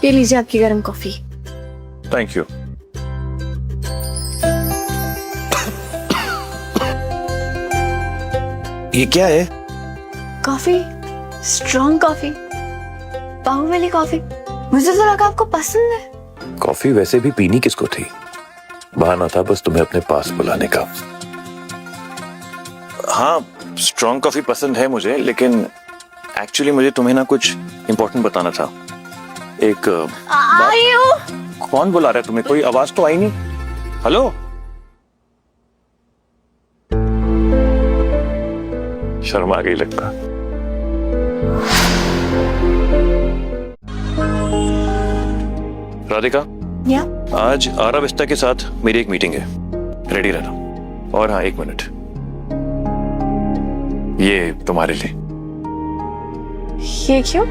ये लीजिए आपकी गर्म कॉफी। Thank you. ये क्या है? Coffee, strong coffee, Baahubali coffee. मुझे तो लगा आपको पसंद है। कॉफी वैसे भी पीनी किसको थी, बहाना था बस तुम्हें अपने पास बुलाने का। हाँ, स्ट्रॉन्ग कॉफी पसंद है मुझे, लेकिन एक्चुअली मुझे तुम्हें ना कुछ इंपॉर्टेंट बताना था। एक कौन बुला रहा है तुम्हें? कोई आवाज तो आई नहीं। हेलो, शर्म आ गई लगता। राधिका, या? आज आरा विस्ता के साथ मेरी एक मीटिंग है, रेडी रहना। और हाँ, 1 मिनट, ये तुम्हारे लिए। ये क्यों?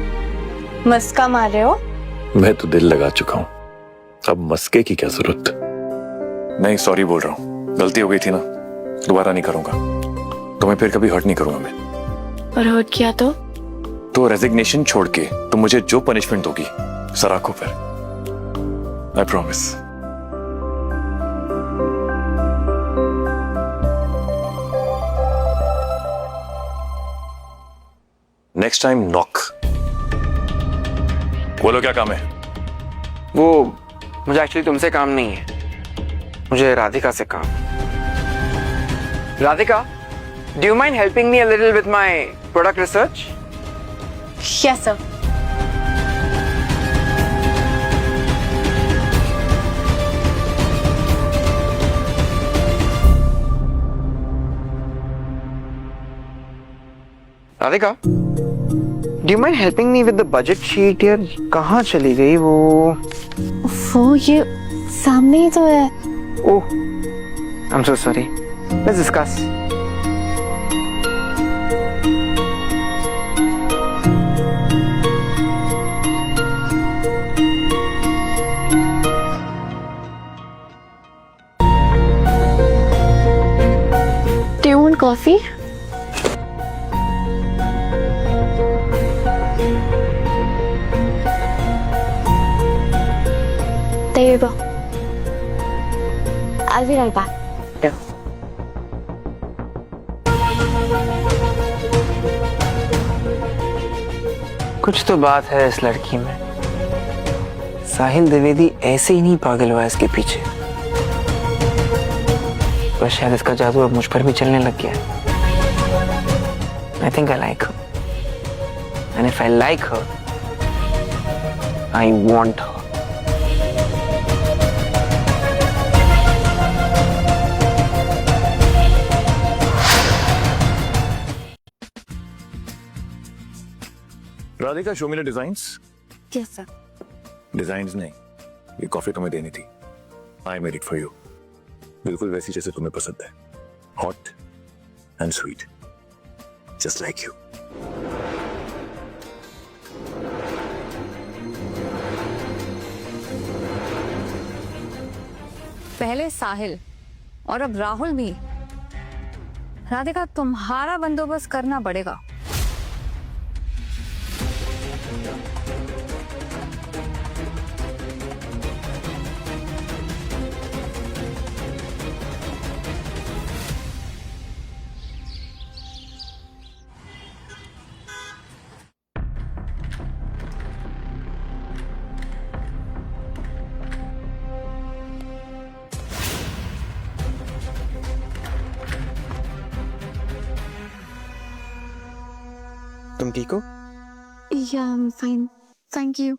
मस्का मार रहे हो? मैं तो दिल लगा चुका हूं, अब मस्के की क्या जरूरत। नहीं, सॉरी बोल रहा हूं, गलती हो गई थी ना, दोबारा नहीं करूंगा। तुम्हें फिर कभी हर्ट नहीं करूंगा मैं। और हर्ट किया तो रेजिग्नेशन छोड़ के तुम मुझे जो पनिशमेंट दोगी सराखों पर, I promise. Next time knock. बोलो क्या काम है? वो मुझे एक्चुअली तुमसे काम नहीं है, मुझे राधिका से काम। Radhika, do you mind helping me a little with my product research? Yes, sir. Radhika, do you mind helping me with the budget sheet? यार कहाँ चली गई वो? ये सामने ही तो है। ओह, I'm so sorry. Let's discuss. Do you want coffee? There you go. I'll be right back. Yeah. कुछ तो बात है इस लड़की में। साहिल द्विवेदी ऐसे ही नहीं पागल हुआ इसके पीछे, पर शायद इसका जादू अब मुझ पर भी चलने लग गया है। I think I like her. And if I like her, I want her. Radhika, show me the designs. Yes, sir. Designs नहीं, ये कॉफी तुम्हें देनी थी। I made it for you, बिल्कुल वैसी जैसे तुम्हें पसंद है, hot and sweet, just like you. पहले साहिल और अब राहुल भी। राधिका तुम्हारा बंदोबस्त करना पड़ेगा। तुम ठीक हो? Yeah, I'm fine. Thank you.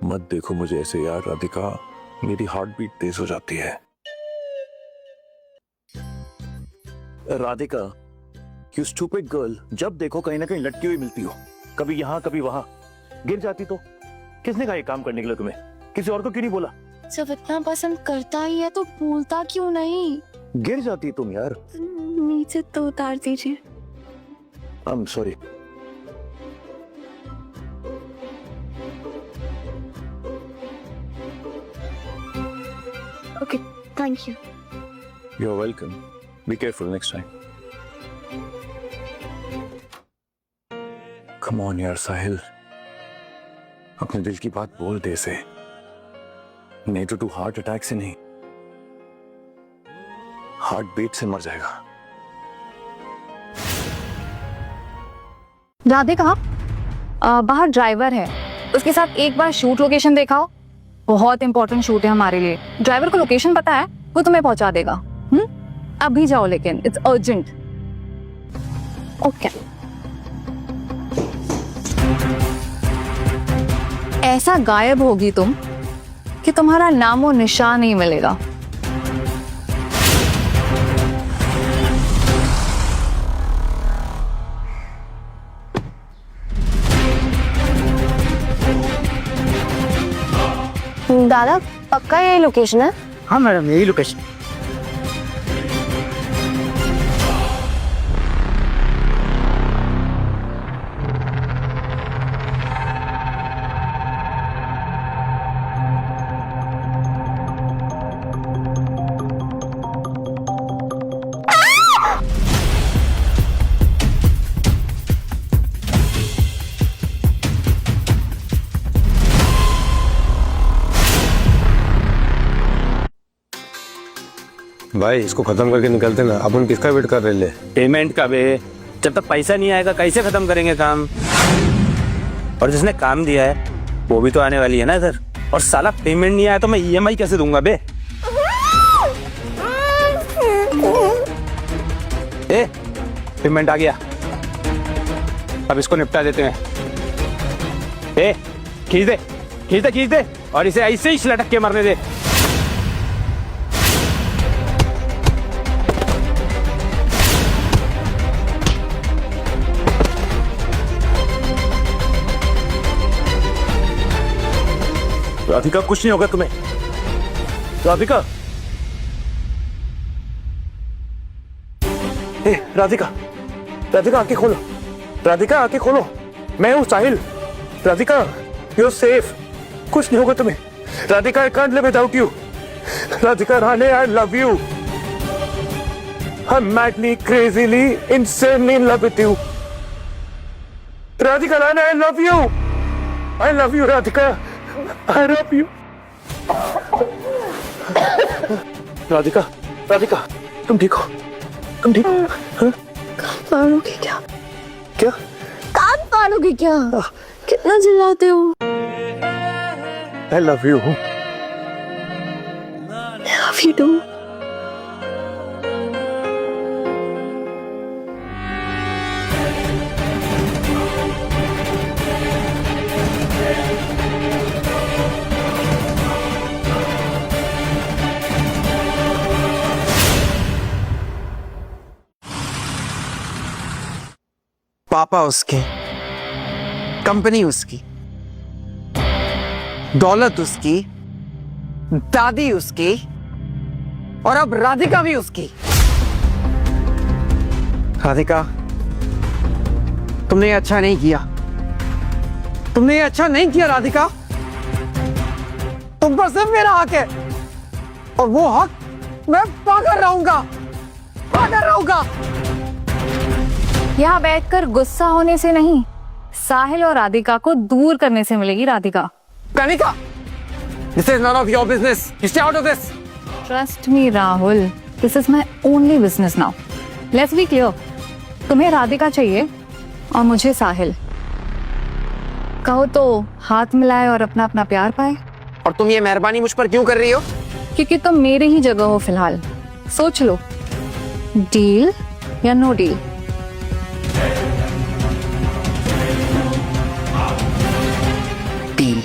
मत देखो मुझे ऐसे यार राधिका, मेरी हार्ट बीट तेज हो जाती है। राधिका, यू स्टूपिड गर्ल, जब देखो कहीं ना कहीं लटकी हुई मिलती हो, कभी यहाँ कभी वहां। गिर जाती तो किसने कहा ये काम करने के लिए तुम्हें? किसी और को क्यों नहीं बोला? जब इतना पसंद करता ही है तो भूलता क्यों नहीं? गिर जाती तुम यार। नीचे तो उतार दीजिए। I am sorry. Okay, thank you. You're welcome. Be careful next time. Come on यार साहिल, अपने दिल की बात बोल दे से, नहीं तो तू हार्ट अटैक से नहीं, हार्ट बीट से मर जाएगा। राधिका, बाहर ड्राइवर है, उसके साथ एक बार शूट लोकेशन दिखाओ। बहुत इंपॉर्टेंट शूट है हमारे लिए। ड्राइवर को लोकेशन पता है, वो तुम्हें पहुंचा देगा। अभी जाओ, लेकिन इट्स अर्जेंट। ओके। ऐसा गायब होगी तुम कि तुम्हारा नामो निशान नहीं मिलेगा। दादा, पक्का यही लोकेशन है? हाँ मैडम, यही लोकेशन। भाई इसको खत्म करके निकलते ना, अपन किसका वेट कर रहे ले? पेमेंट का बे, जब तक पैसा नहीं आएगा कैसे खत्म करेंगे काम? और जिसने काम दिया है वो भी तो आने वाली है ना इधर, और साला पेमेंट नहीं आया तो मैं ईएमआई कैसे दूंगा बे? ए, पेमेंट आ गया, अब इसको निपटा देते हैं। ए, खींच दे, खींच दे, खींच दे, और इसे ऐसे ही लटक के मरने दे। राधिका, कुछ नहीं होगा तुम्हें। राधिका, ए, राधिका, राधिका आंखें खोलो, राधिका आंखें खोलो, मैं हूं साहिल। राधिका, यू आर सेफ, कुछ नहीं होगा तुम्हें। Radhika, I can't live without you. Radhika Rane, I love you. I am madly, crazily, insanely in love with you. Radhika Rane, I love you, I love you Radhika, I love you. Radhika, Radhika, तुम ठीक हो? तुम ठीक हो? मारोगे क्या? क्या? कान मारोगे क्या? कितना चिल्लाते हो? I love you. I love you too. पापा उसके, कंपनी उसकी, दौलत उसकी, दादी उसकी, और अब राधिका भी उसकी। राधिका, तुमने ये अच्छा नहीं किया। तुमने ये अच्छा नहीं किया राधिका। तुम पर सिर्फ मेरा हक है और वो हक मैं पाकर रहूंगा, पाकर रहूंगा। यहाँ बैठकर गुस्सा होने से नहीं, साहिल और राधिका को दूर करने से मिलेगी Radhika. Kanika, this is none of your business. You stay out of this. Trust me, Rahul. This is my only business now. Let's be clear. तुम्हें राधिका चाहिए और मुझे साहिल। कहो तो हाथ मिलाए और अपना अपना प्यार पाए। और तुम ये मेहरबानी मुझ पर क्यों कर रही हो? क्योंकि तुम मेरे ही जगह हो फिलहाल। सोच लो, डील या नो डील। डील।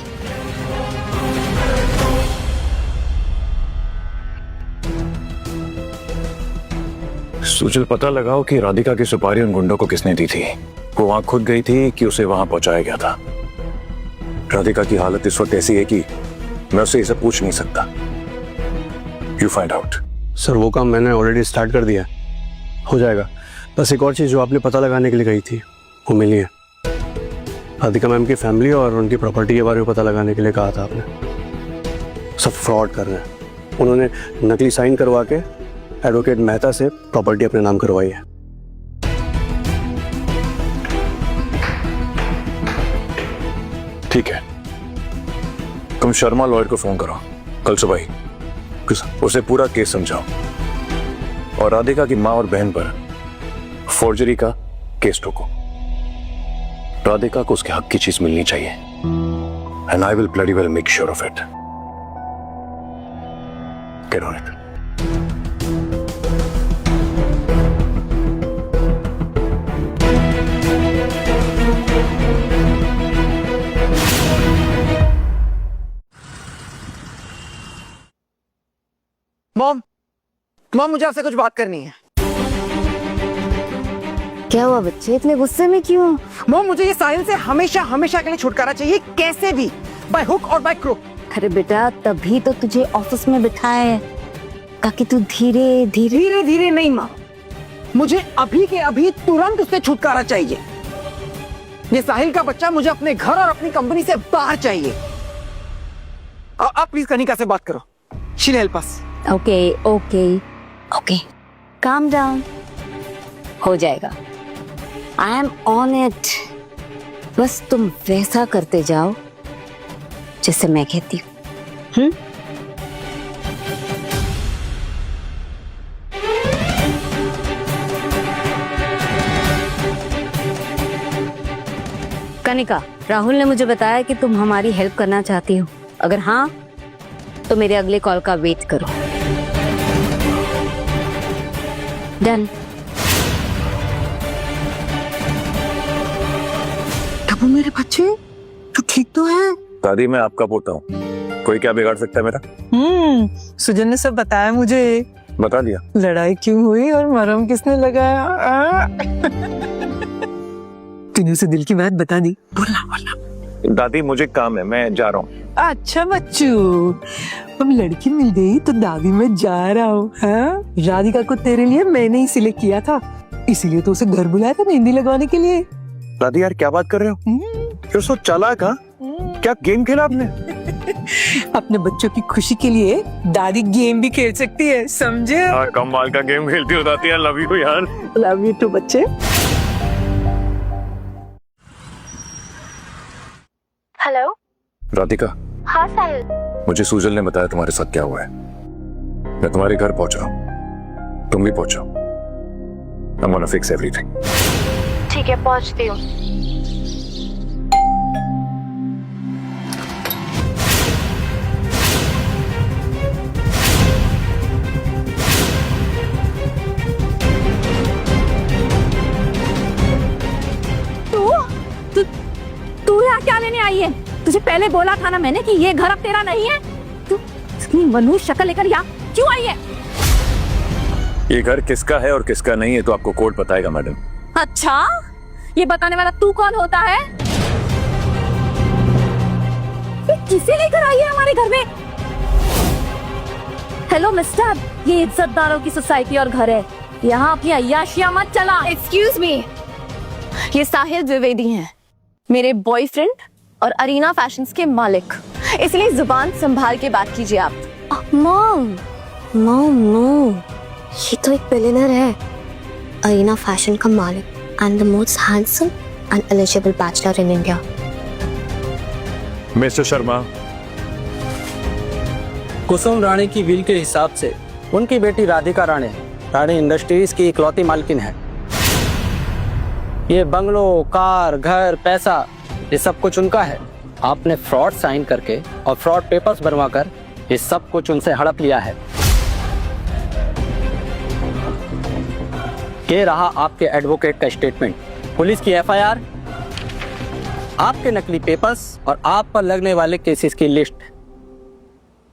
सुजल, पता लगाओ कि राधिका की सुपारी उन गुंडों को किसने दी थी। वो वहां खुद गई थी कि उसे वहां पहुंचाया गया था। राधिका की हालत इस वक्त ऐसी है कि मैं उससे ये सब पूछ नहीं सकता। You find out. सर वो काम मैंने ऑलरेडी स्टार्ट कर दिया, हो जाएगा। बस एक और चीज़ जो आपने पता लगाने के लिए कही थी वो मिली है। राधिका मैम की फैमिली और उनकी प्रॉपर्टी के बारे में पता लगाने के लिए कहा था आपने। सब फ्रॉड कर रहे हैं। उन्होंने नकली साइन करवा के एडवोकेट मेहता से प्रॉपर्टी अपने नाम करवाई है। ठीक है, तुम शर्मा लॉयर को फोन करो कल सुबह ही, उसे पूरा केस समझाओ और राधिका की माँ और बहन पर फोर्जरी का केस ठोको। राधिका को उसके हक की चीज मिलनी चाहिए and I will bloody well make sure of it. Gate on it. Mom, mom मुझे आपसे कुछ बात करनी है। क्या हुआ बच्चे, इतने गुस्से में क्यों? मॉम, मुझे ये साहिल से हमेशा हमेशा के लिए छुटकारा चाहिए, कैसे भी, बाय हुक और बाय क्रुक। अरे बेटा, तभी तो तुझे ऑफिस में बिठाया है ताकि तू धीरे धीरे। धीरे धीरे नहीं माँ, मुझे अभी के अभी तुरंत उससे छुटकारा चाहिए। ये साहिल का बच्चा मुझे अपने घर और अपनी कंपनी से बाहर चाहिए। आप प्लीज कनिका से बात करो, she will help us. Okay okay okay, calm down, हो जाएगा। I am on it. बस तुम वैसा करते जाओ जैसे मैं कहती हूँ। कनिका, राहुल ने मुझे बताया कि तुम हमारी हेल्प करना चाहती हो। अगर हाँ तो मेरे अगले कॉल का वेट करो। डन। टप्पू मेरे बच्चे, तू ठीक तो है? दादी, मैं आपका पोता हूँ, कोई क्या बिगाड़ सकता है मेरा? सुजन ने सब बताया मुझे। बता दिया। लड़ाई क्यों हुई और मरहम किसने लगाया? तूने उसे दिल की बात बता दी। बोलना बोलना। दादी, मुझे काम है, मैं जा रहा हूँ। अच्छा बच्चू, अब लड़की मिल गई तो दादी मैं जा रहा हूँ। हाँ? राधिका को तेरे लिए मैंने ही सिलेक्ट किया था, इसीलिए तो उसे घर बुलाया था मेहंदी लगवाने के लिए। दादी यार, क्या बात कर रहे हो? you're so चालाक, हाँ? क्या गेम खेला आपने? अपने बच्चों की खुशी के लिए दादी गेम भी खेल सकती है, समझे? कमाल का गेम खेलती हो दादी यार। लव यू यार। लव यू टू बच्चे। हेलो राधिका। हाँ साहिल। मुझे सुजल ने बताया तुम्हारे साथ क्या हुआ है। मैं तुम्हारे घर पहुंच रहा हूँ, तुम भी पहुंचो। I'm gonna fix everything. ठीक है, पहुंचती हूँ। तू यहाँ क्या लेने आई है? तुझे पहले बोला था ना मैंने कि ये घर अब तेरा नहीं है। तू इतनी मनुष्य शक्ल लेकर यहाँ क्यों आई है? ये घर किसका है और किसका नहीं है तो आपको कोर्ट बताएगा मैडम। अच्छा, ये बताने वाला तू कौन होता है? ये किसे लेकर आई है हमारे घर में? हेलो मिस्टर, ये इज्जतदारों की सोसाइटी और घर है, यहाँ अपनी अय्याशियां मत चला। एक्सक्यूज मी, ये साहिल द्विवेदी हैं, मेरे बॉयफ्रेंड और अरीना फैशंस के मालिक, इसलिए जुबान संभाल के बात कीजिए आप। मॉम मॉम नो, ये तो एक बिलियनर है, अरीना फैशन का मालिक and the most handsome and eligible bachelor in India. Mister Sharma, Kusum Rani की विल के हिसाब से उनकी बेटी राधिका रानी रानी इंडस्ट्रीज की इकलौती मालकिन है। ये बंगलो, कार, घर, पैसा, ये सब कुछ उनका है। आपने फ्रॉड साइन करके और फ्रॉड पेपर्स बनवाकर ये सब कुछ उनसे हड़प लिया है। ये रहा आपके एडवोकेट का स्टेटमेंट, पुलिस की एफआईआर, आपके नकली पेपर्स और आप पर लगने वाले केसेस की लिस्ट।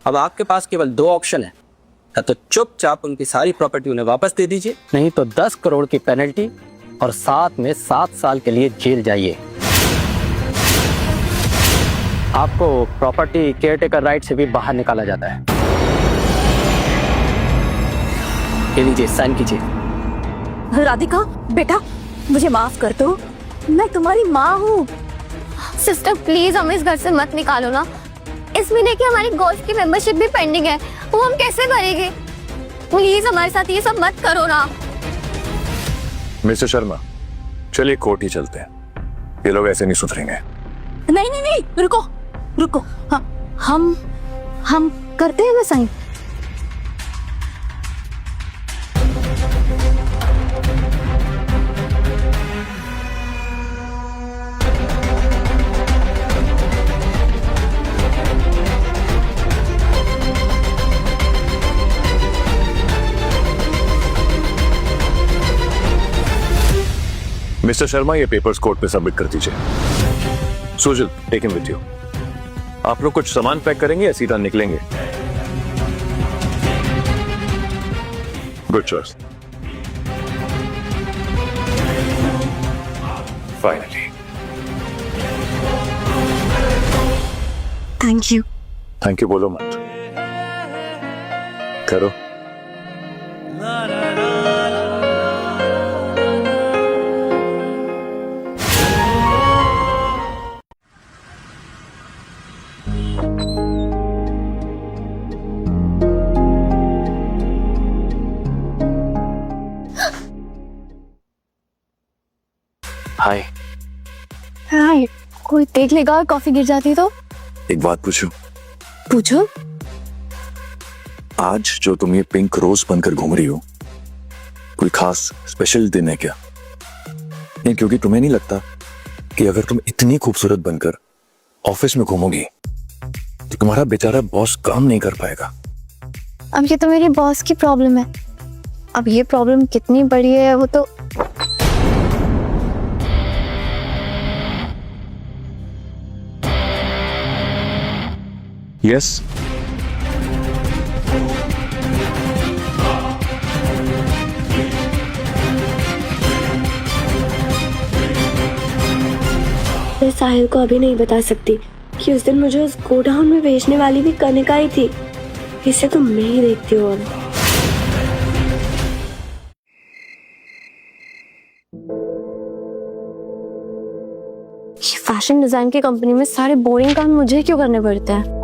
अब आपके पास केवल 2 ऑप्शन है, या तो चुपचाप उनकी सारी प्रॉपर्टी उन्हें वापस दे दीजिए, नहीं तो 10 करोड़ की पेनल्टी और साथ में 7 साल के लिए जेल जाइए। आपको प्रॉपर्टी केयरटेकर राइट से भी बाहर निकाला जाता है। ये लीजिए, साइन कीजिए। राधिका बेटा, मुझे माफ कर दो, मैं तुम्हारी माँ हूँ। सिस्टर प्लीज हमें इस घर से मत निकालो ना, इस महीने की हमारी गोल्फ की मेंबरशिप भी पेंडिंग है, वो हम कैसे भरेंगे? प्लीज हमारे साथ ये सब मत करो ना। मिस्टर शर्मा, चलिए कोर्ट ही चलते हैं, ये लोग ऐसे नहीं सुधरेंगे। नहीं नहीं नहीं, रुको रुको, हम करते हैं ना साइन। मिस्टर शर्मा, ये पेपर्स कोर्ट में सबमिट कर दीजिए। Sujal, take him with you. आप लोग कुछ सामान पैक करेंगे या सीधा निकलेंगे? Good choice. Finally. Thank you. Thank you बोलो मत, करो। हाय। हाय, कोई देख लेगा और कॉफी गिर जाती तो? एक बात पूछूं? पूछो। आज जो तुम ये पिंक रोज बनकर घूम रही हो, कोई खास स्पेशल दिन है क्या? नहीं, क्योंकि तुम्हें नहीं लगता कि अगर तुम इतनी खूबसूरत बनकर ऑफिस में घूमोगी तो तुम्हारा बेचारा बॉस काम नहीं कर पाएगा? अब ये तो मेरे बॉस की प्रॉब्लम है, अब ये प्रॉब्लम कितनी बड़ी है वो तो यस। मैं साहिल को अभी नहीं बता सकती कि उस दिन मुझे उस गोडाउन में बेचने वाली भी कनिका ही थी। इसे तो मैं ही देखती हूँ अब। ये फैशन डिजाइन की कंपनी में सारे बोरिंग काम मुझे क्यों करने पड़ते हैं?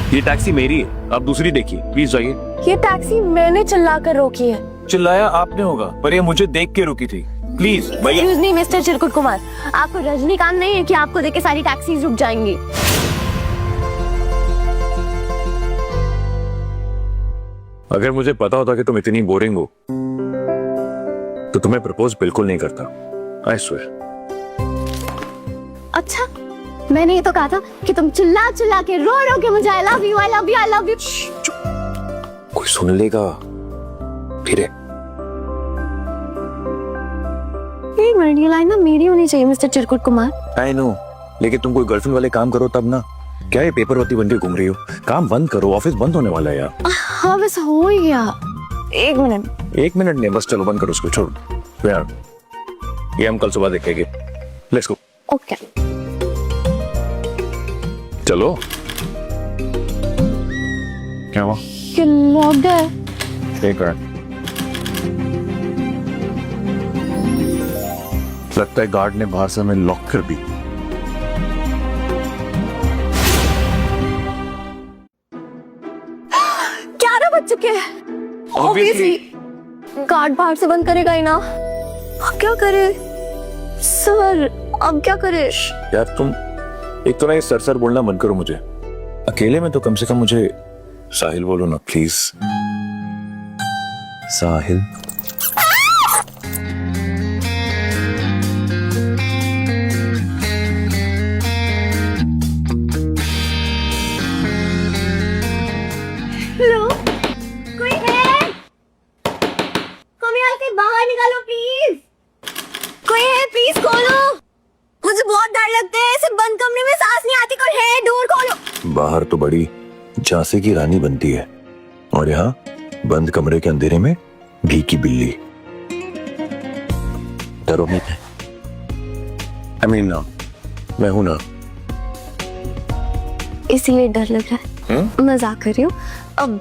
ये टैक्सी मेरी है, आप दूसरी देखिए, प्लीज जाइए। ये टैक्सी मैंने चिल्लाकर रोकी है। चिल्लाया आपने होगा, पर ये मुझे देख के रुकी थी। प्लीज भैया। Excuse me mister Chirkut Kumar, आपको रजनीकांत नहीं है कि आपको देख के सारी टैक्सीज रुक जाएंगी। अगर मुझे पता होता कि तुम इतनी बोरिंग हो तो तुम्हें प्रपोज बिल्कुल नहीं करता। I swear. अच्छा, मैंने ये तो कहा था कि तुम चिल्ला चिल्ला के रो रो के मुझे आई love you I love you I love you. कोई सुन लेगा फिर। एक मिनट, ये लाइन ना मेरी होनी चाहिए mister Chirkut Kumar. I know, लेकिन तुम कोई गर्लफ्रेंड वाले काम करो तब ना। क्या ये पेपरवती बन के घूम रही हो? काम बंद करो, ऑफिस बंद होने वाला है यार। हाँ बस हो ही गया। एक मिनट, 1 मिनट नहीं, बस चलो बंद करो उसको, छोड़ यार, ये हम कल सुबह देखेंगे। Let's go. ओके चलो। क्या हुआ? लॉक्ड है। एक मिनट, लगता है गार्ड ने बाहर से हमें लॉक कर दी। 11 बज चुके हैं। Obviously। गार्ड बाहर से बंद करेगा ही ना। अब क्या करे सर, अब क्या करे? यार तुम एक तो ना ये सर बोलना बंद करो मुझे। अकेले में तो कम से कम मुझे साहिल बोलो ना प्लीज। साहिल। हेलो, कोई है? हमें यहाँ से बाहर निकालो प्लीज। कोई है? प्लीज खोलो, मुझे बहुत डर लगता है, ऐसे बंद कमरे में सांस नहीं आती। कोई है? डोर खोलो। बाहर तो बड़ी झांसे की रानी बनती है और यहाँ बंद कमरे के अंधेरे में भीगी बिल्ली। डरो मत। I mean, ना मैं हूं ना, इसीलिए डर लग रहा है। मजाक कर रही हूँ। अब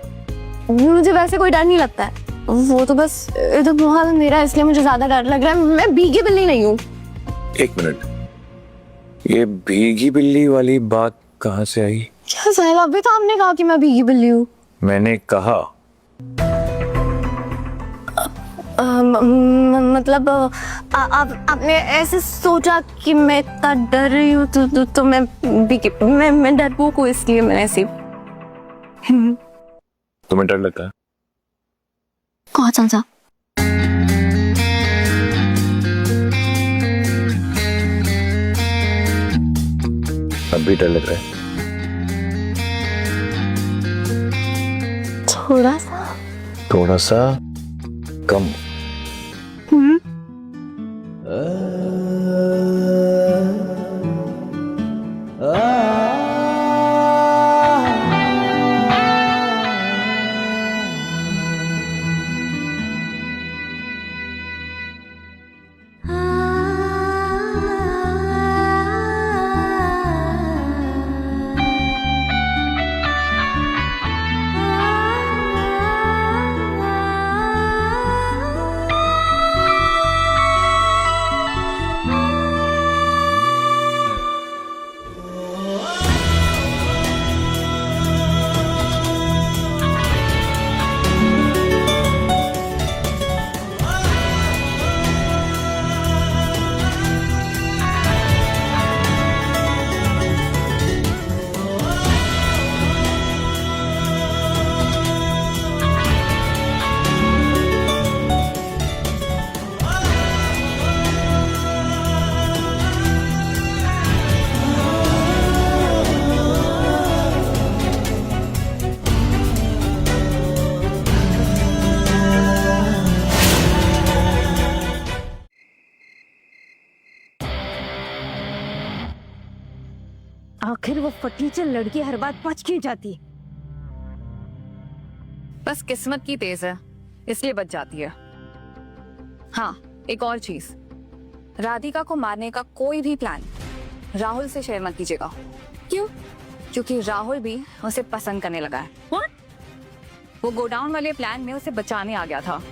मुझे वैसे कोई डर नहीं लगता है, वो तो बस इधर बहुत अंधेरा है इसलिए मुझे ज्यादा डर लग रहा है। मैं भीगी बिल्ली नहीं हूँ। एक मिनट, ये भीगी बिल्ली वाली बात कहाँ से आई? क्या साहिल, अभी तो आपने कहा कि मैं भीगी बिल्ली हूँ। मैंने कहा मतलब आपने ऐसे सोचा कि मैं इतना डर रही हूँ तो मैं डरपोक हूँ, इसलिए मैंने ऐसे। तुम्हें डर लगता है? कौन सा? अब भी डर लग रहा है? थोड़ा सा कम। आखिर वो फटीचर लड़की हर बात पच क्यों जाती? बस किस्मत की तेज है, इसलिए बच जाती है। हाँ, एक और चीज, राधिका को मारने का कोई भी प्लान राहुल से शेयर मत कीजिएगा। क्यों? क्योंकि राहुल भी उसे पसंद करने लगा है। What? वो गोडाउन वाले प्लान में उसे बचाने आ गया था।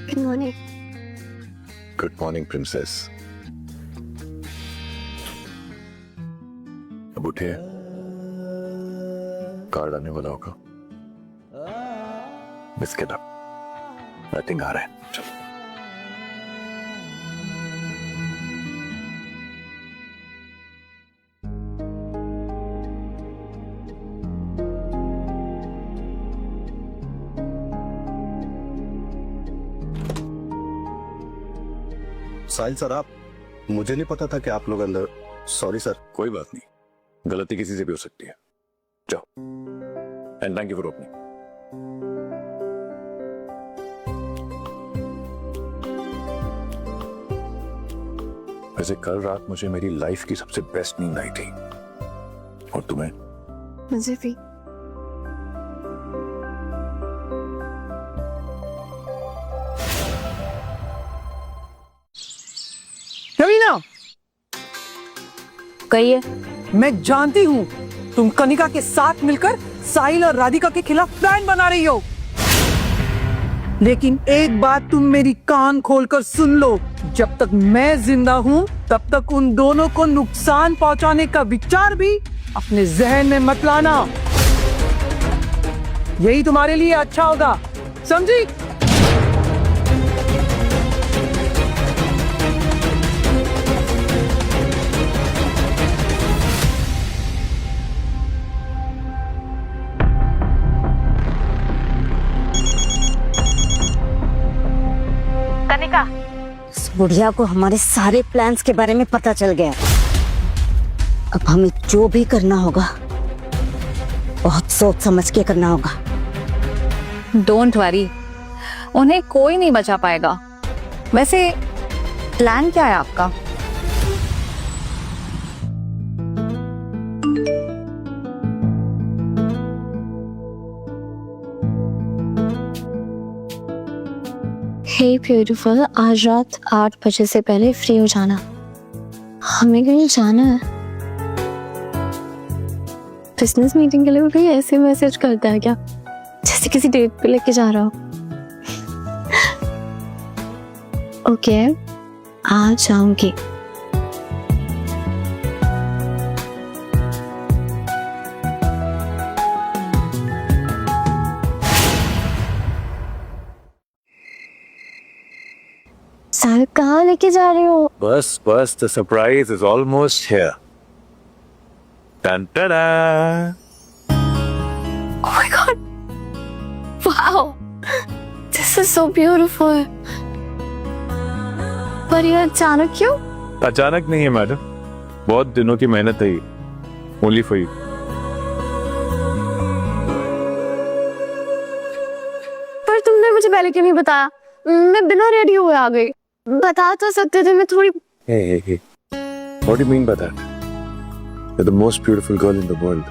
Good morning. Good morning princess. अब उठे, कार्ड आने वाला होगा। बिस्किट अब आई थिंक आ रहा है। चलो। साहिल सर, आप, मुझे नहीं पता था कि आप लोग अंदर। Sorry sir. कोई बात नहीं, गलती किसी से भी हो सकती है। जाओ, and thank you for opening. वैसे कल रात मुझे मेरी लाइफ की सबसे बेस्ट नींद आई थी, और तुम्हें? मुझे भी। रवीना, कहिए। मैं जानती हूँ तुम कनिका के साथ मिलकर साहिल और राधिका के खिलाफ प्लान बना रही हो, लेकिन एक बात तुम मेरी कान खोलकर सुन लो, जब तक मैं जिंदा हूँ तब तक उन दोनों को नुकसान पहुंचाने का विचार भी अपने जहन में मत लाना। यही तुम्हारे लिए अच्छा होगा, समझी? कनिका, इस बुढ़िया को हमारे सारे प्लान्स के बारे में पता चल गया। अब हमें जो भी करना होगा बहुत सोच समझ के करना होगा। डोंट वरी, उन्हें कोई नहीं बचा पाएगा। वैसे प्लान क्या है आपका? हे ब्यूटीफुल, आज रात 8 बजे से पहले फ्री हो जाना, हमें कहीं जाना है। बिजनेस मीटिंग के लिए कोई ऐसे मैसेज करता है क्या, जैसे किसी डेट पे लेके जा रहा हो? ओके, आ जाऊंगी। साहिल, कहाँ लेके जा रहे हो? बस बस, the surprise is almost here. Dun, ta-da! Oh my god! Wow! This is so beautiful. पर ये अचानक क्यों? अचानक नहीं है मैडम, बहुत दिनों की मेहनत है, ओनली फॉर यू। पर तुमने मुझे पहले क्यों नहीं बताया? मैं बिना रेडी हुए आ गई। बता तो सकते थे, मैं थोड़ी। Hey. What do you mean by that? You're the most beautiful girl in the world.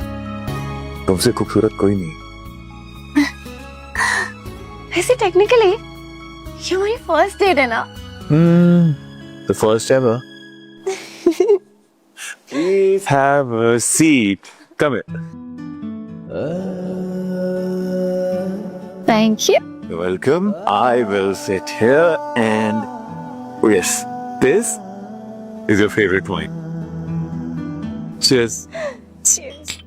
तुमसे खूबसूरत कोई नहीं। वैसे टेक्निकली ये हमारी फर्स्ट डेट है ना? The first ever. Please have a seat. Come here. Thank you. You're welcome. I will sit here and yes, this is your favorite wine. Cheers. Cheers.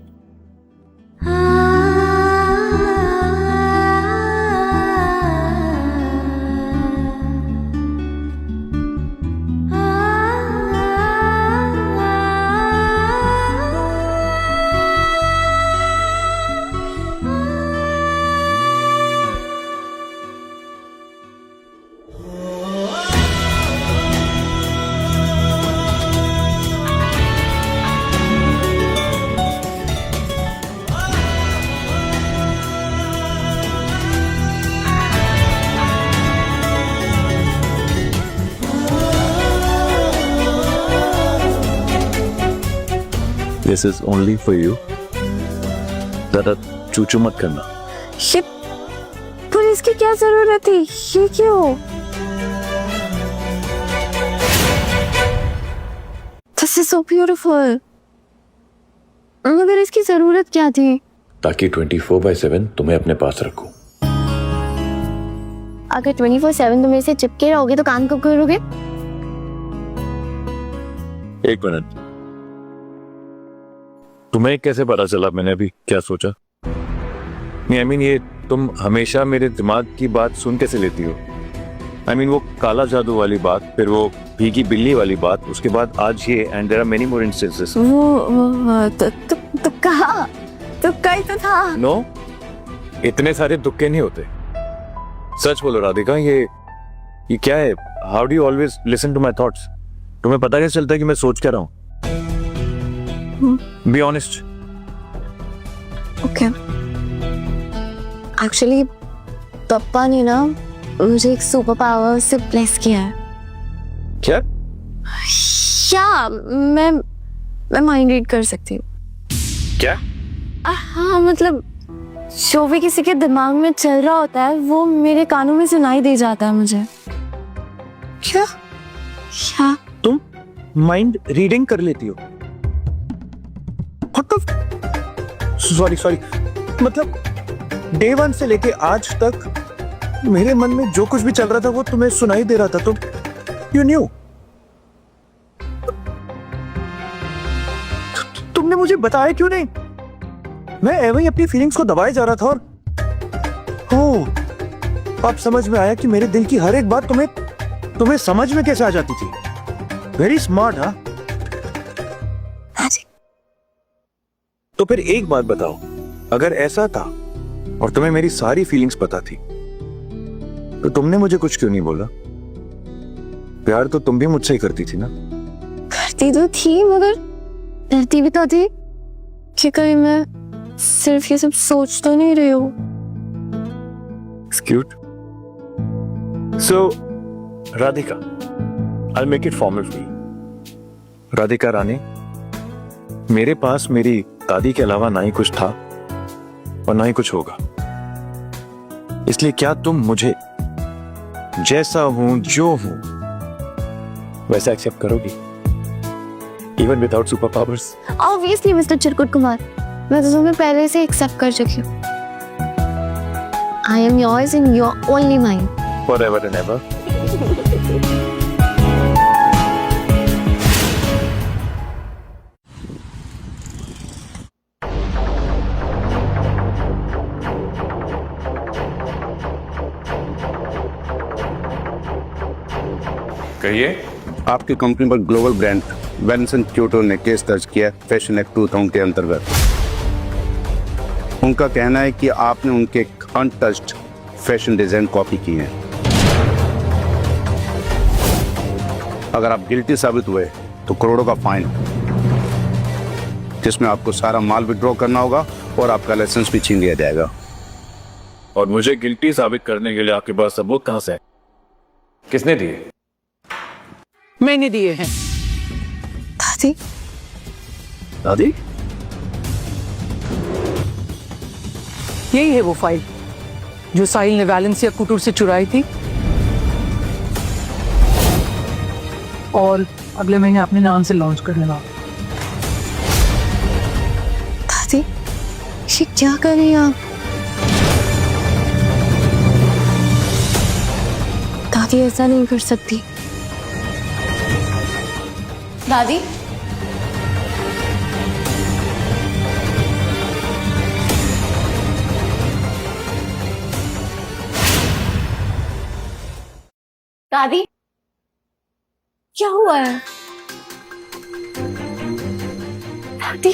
This is only for you. ज़्यादा चूचू मत करना। ये पर इसकी क्या जरूरत थी? ये क्यों? This is so beautiful. मगर इसकी जरूरत क्या थी? ताकि 24/7 तुम्हें अपने पास रखूं। अगर 24/7 तुम मेरे से चिपके रहोगे तो काम कब करोगे? एक मिनट, तुम्हें कैसे पता चला मैंने अभी क्या सोचा? नहीं, I mean, ये तुम हमेशा मेरे दिमाग की बात सुन कैसे लेती हो? I mean, वो काला जादू वाली बात, फिर वो भीगी बिल्ली वाली बात, उसके बाद आज ये, and there are many more instances. वो तो कहा, तो कहीं तो था। No, इतने सारे तुक्के नहीं होते। सच बोलो राधिका, ये क्या है? How do you always listen to my thoughts? तुम्हें पता कैसे चलता है कि मैं सोच क्या रहा हूँ? Be honest. ओके। एक्चुअली पापा ने ना मुझे एक सुपर पावर से ब्लेस किया है। क्या? मैं माइंड रीड कर सकती हूँ। क्या? हाँ, मतलब जो भी किसी के दिमाग में चल रहा होता है वो मेरे कानों में सुनाई दे जाता है मुझे। क्या? क्या? तुम माइंड रीडिंग कर लेती हो? सॉरी, मतलब डे 1 से लेके आज तक मेरे मन में जो कुछ भी चल रहा था वो तुम्हें सुनाई दे रहा था, तो यू न्यू। तुमने मुझे बताया क्यों नहीं? मैं एवं ही अपनी फीलिंग्स को दबाए जा रहा था और अब समझ में आया कि मेरे दिल की हर एक बात तुम्हें समझ में कैसे आ जाती थी। Very smart. हाँ, तो फिर एक बात बताओ, अगर ऐसा था और तुम्हें मेरी सारी फीलिंग्स पता थी तो तुमने मुझे कुछ क्यों नहीं बोला? प्यार तो तुम भी मुझसे ही करती थी ना? करती तो थी, मगर डरती भी तो थी कि कहीं मैं सिर्फ ये सब सोच तो नहीं रही हूँ। Cute. So Radhika, I'll make it formal for you. Radhika Rani, मेरे पास मेरी दादी के अलावा ना ही कुछ था और ना ही कुछ होगा, इसलिए क्या तुम मुझे जैसा हूं, जो हूं वैसा एक्सेप्ट करोगी, even without super powers? Obviously mister Chirkut Kumar, मैं तो तुम्हें पहले से एक्सेप्ट कर चुकी हूँ। I am yours and you are only mine, forever and ever. कहिए। आपकी कंपनी पर ग्लोबल ब्रांड वेंसन क्यूटो ने केस दर्ज किया फैशन एक्ट 2000 के अंतर्गत। उनका कहना है कि आपने उनके अनटच्ड फैशन डिजाइन कॉपी किए हैं। अगर आप गिल्टी साबित हुए तो करोड़ों का फाइन, जिसमें आपको सारा माल विड्रॉ करना होगा और आपका लाइसेंस भी छीन लिया जाएगा। और मुझे गिल्टी साबित करने के लिए आपके पास सबूत कहां से है? किसने दिए? मैंने दिए हैं। दादी? दादी? यही है वो फाइल जो साहिल ने वैलेंसिया कुटूर से चुराई थी और अगले महीने अपने नाम से लॉन्च करने वाला। दादी, ये क्या कर रही हैं आप? दादी ऐसा नहीं कर सकती। दादी? दादी? क्या हुआ है? दादी?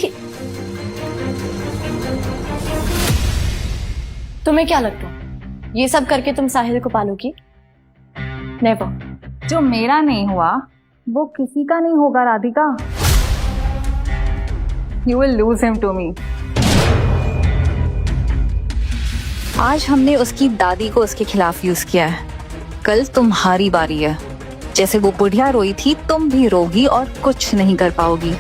तुम्हें क्या लगता है ये सब करके तुम साहिल को पालोगी? नेवर। जो मेरा नहीं हुआ वो किसी का नहीं होगा Radhika. You will lose him to me. आज हमने उसकी दादी को उसके खिलाफ यूज किया है, कल तुम्हारी बारी है। जैसे वो बुढ़िया रोई थी तुम भी रोगी और कुछ नहीं कर पाओगी।